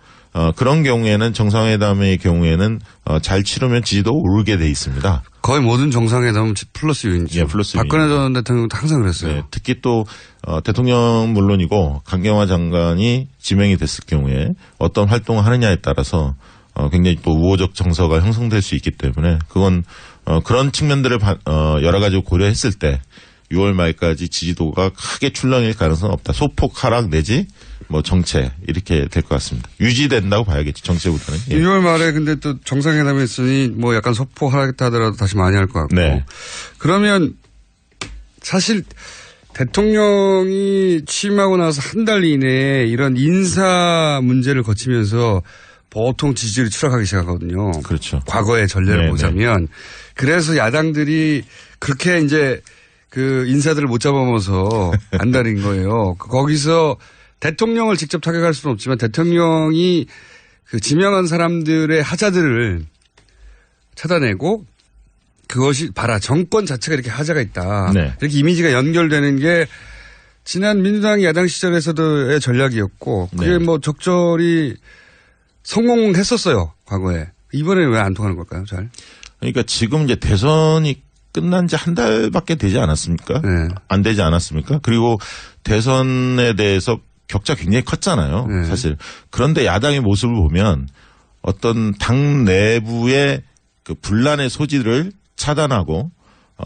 그런 경우에는 정상회담의 경우에는 잘 치르면 지지도 오르게 돼 있습니다. 거의 모든 정상회담은 플러스 요인이죠. 예, 플러스 박근혜 전 대통령도 항상 그랬어요. 네, 특히 또 대통령 물론이고 강경화 장관이 지명이 됐을 경우에 어떤 활동을 하느냐에 따라서 굉장히 또 우호적 정서가 형성될 수 있기 때문에 그건 그런 측면들을 여러 가지 고려했을 때 6월 말까지 지지도가 크게 출렁일 가능성은 없다. 소폭 하락 내지 뭐 정체 이렇게 될 것 같습니다. 유지된다고 봐야겠죠. 정체보다는. 예. 6월 말에 근데 또 정상회담이 있으니 뭐 약간 소폭 하락했다 하더라도 다시 많이 할 것 같고. 네. 그러면 사실 대통령이 취임하고 나서 한 달 이내에 이런 인사 문제를 거치면서 보통 지지율이 추락하기 시작하거든요. 그렇죠. 과거의 전례를 보자면. 그래서 야당들이 그렇게 이제 그 인사들을 못 잡아먹어서 안달인 거예요. 거기서 대통령을 직접 타격할 수는 없지만 대통령이 그 지명한 사람들의 하자들을 찾아내고 그것이 봐라 정권 자체가 이렇게 하자가 있다. 네. 이렇게 이미지가 연결되는 게 지난 민주당 야당 시절에서도의 전략이었고 그게 뭐 적절히 성공했었어요. 과거에. 이번에 왜 안 통하는 걸까요? 잘. 그러니까 지금 이제 대선이 끝난 지 한 달밖에 되지 않았습니까? 네. 안 되지 않았습니까? 그리고 대선에 대해서 격차 굉장히 컸잖아요. 네. 사실. 그런데 야당의 모습을 보면 어떤 당 내부의 그 분란의 소지를 차단하고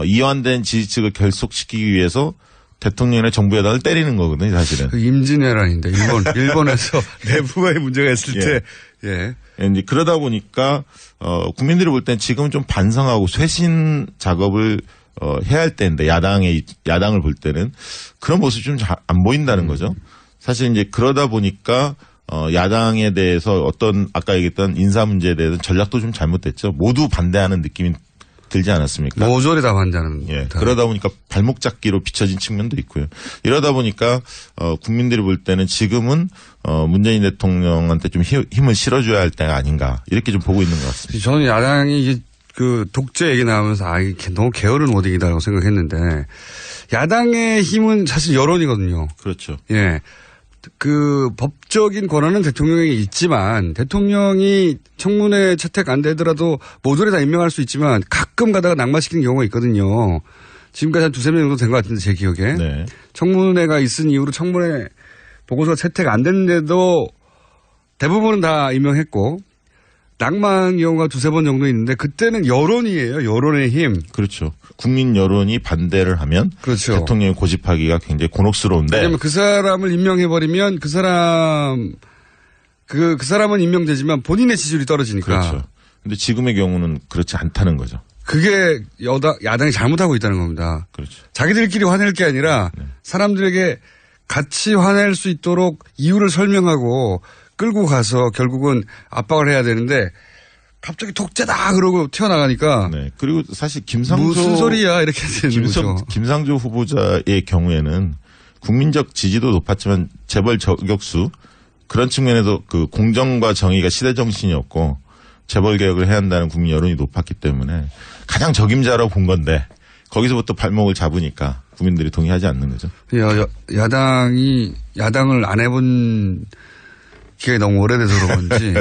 이완된 지지층을 결속시키기 위해서 대통령의 정부 여당을 때리는 거거든요, 사실은. 그 임진왜란인데 일본에서 내부의 문제가 있을 때. 예. 이제 그러다 보니까 국민들이 볼 땐 지금 좀 반성하고 쇄신 작업을 해야 할 때인데 야당을 볼 때는 그런 모습이 좀 안 보인다는 거죠. 사실 이제 그러다 보니까 야당에 대해서 어떤 아까 얘기했던 인사 문제에 대해서 전략도 좀 잘못됐죠. 모두 반대하는 느낌이 들지 않았습니까? 모조리 다 반대하는. 예. 그러다 보니까 발목 잡기로 비춰진 측면도 있고요. 이러다 보니까 국민들이 볼 때는 지금은 문재인 대통령한테 좀 힘을 실어줘야 할 때가 아닌가 이렇게 좀 보고 있는 것 같습니다. 저는 야당이 그 독재 얘기 나오면서 이게 너무 게으른 오딩이다라고 생각했는데 야당의 힘은 사실 여론이거든요. 그렇죠. 예. 그 법적인 권한은 대통령에게 있지만 대통령이 청문회 채택 안 되더라도 모조리 다 임명할 수 있지만 가끔 가다가 낙마시키는 경우가 있거든요. 지금까지 한 두세 명 정도 된 것 같은데 제 기억에. 네. 청문회가 있은 이후로 청문회 보고서가 채택 안 됐는데도 대부분은 다 임명했고 낙마한 경우가 두세 번 정도 있는데 그때는 여론이에요. 여론의 힘. 그렇죠. 국민 여론이 반대를 하면 그렇죠. 대통령을 고집하기가 굉장히 곤혹스러운데. 왜냐하면 그 사람을 임명해버리면 그 사람은 임명되지만 본인의 지지율이 떨어지니까. 그렇죠. 근데 지금의 경우는 그렇지 않다는 거죠. 그게 야당이 잘못하고 있다는 겁니다. 그렇죠. 자기들끼리 화낼 게 아니라 사람들에게 같이 화낼 수 있도록 이유를 설명하고 끌고 가서 결국은 압박을 해야 되는데 갑자기 독재다 그러고 튀어나가니까. 네. 그리고 사실 김상조 무슨 소리야 이렇게 되는 거죠. 김상조 후보자의 경우에는 국민적 지지도 높았지만 재벌 저격수 그런 측면에도 그 공정과 정의가 시대 정신이었고 재벌 개혁을 해야 한다는 국민 여론이 높았기 때문에 가장 적임자라고 본 건데 거기서부터 발목을 잡으니까 국민들이 동의하지 않는 거죠. 야당을 안 해본 기간이 너무 오래돼서 그런지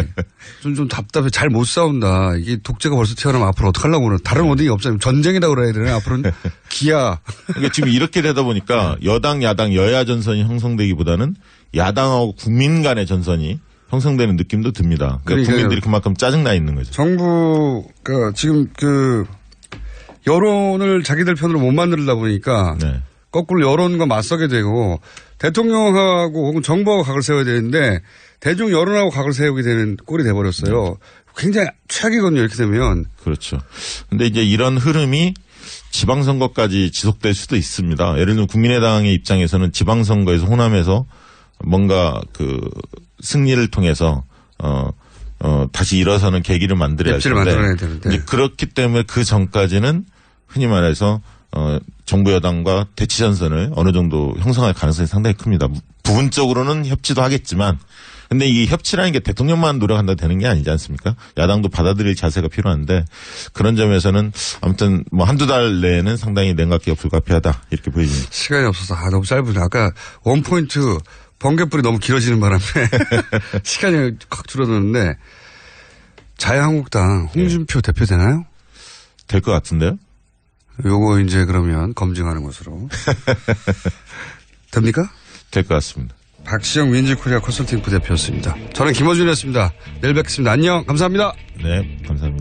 좀 답답해. 잘 못 싸운다. 이게 독재가 벌써 튀어나오면 앞으로 어떡하려고 그러나. 다른 원인이 없어요. 전쟁이라고 그래야 되나? 앞으로는 기아. 그러니까 지금 이렇게 되다 보니까 여당, 야당, 여야 전선이 형성되기보다는 야당하고 국민 간의 전선이 형성되는 느낌도 듭니다. 그러니까 국민들이 그만큼 짜증나 있는 거죠. 정부가 지금 여론을 자기들 편으로 못 만들다 보니까 네. 거꾸로 여론과 맞서게 되고 대통령하고 혹은 정부하고 각을 세워야 되는데 대중 여론하고 각을 세우게 되는 꼴이 돼버렸어요. 굉장히 최악이거든요. 이렇게 되면. 그렇죠. 근데 이제 이런 흐름이 지방선거까지 지속될 수도 있습니다. 예를 들면 국민의당의 입장에서는 지방선거에서 호남에서 뭔가 승리를 통해서 다시 일어서는 계기를 만들어야 할 텐데. 만들어야 되는데. 이제 그렇기 때문에 그 전까지는 흔히 말해서 정부 여당과 대치 전선을 어느 정도 형성할 가능성이 상당히 큽니다. 부분적으로는 협치도 하겠지만 근데 이 협치라는 게 대통령만 노력한다 되는 게 아니지 않습니까? 야당도 받아들일 자세가 필요한데 그런 점에서는 아무튼 한두 달 내에는 상당히 냉각기가 불가피하다 이렇게 보입니다. 시간이 없어서 너무 짧은데 아까 원포인트 번개불이 너무 길어지는 바람에 시간이 확 줄어드는데 자유한국당 홍준표 대표 되나요? 될 것 같은데요? 요거 이제 그러면 검증하는 것으로. 됩니까? 될 것 같습니다. 박시영 윈즈코리아 컨설팅 부대표였습니다. 저는 김어준이었습니다. 내일 뵙겠습니다. 안녕. 감사합니다. 네, 감사합니다.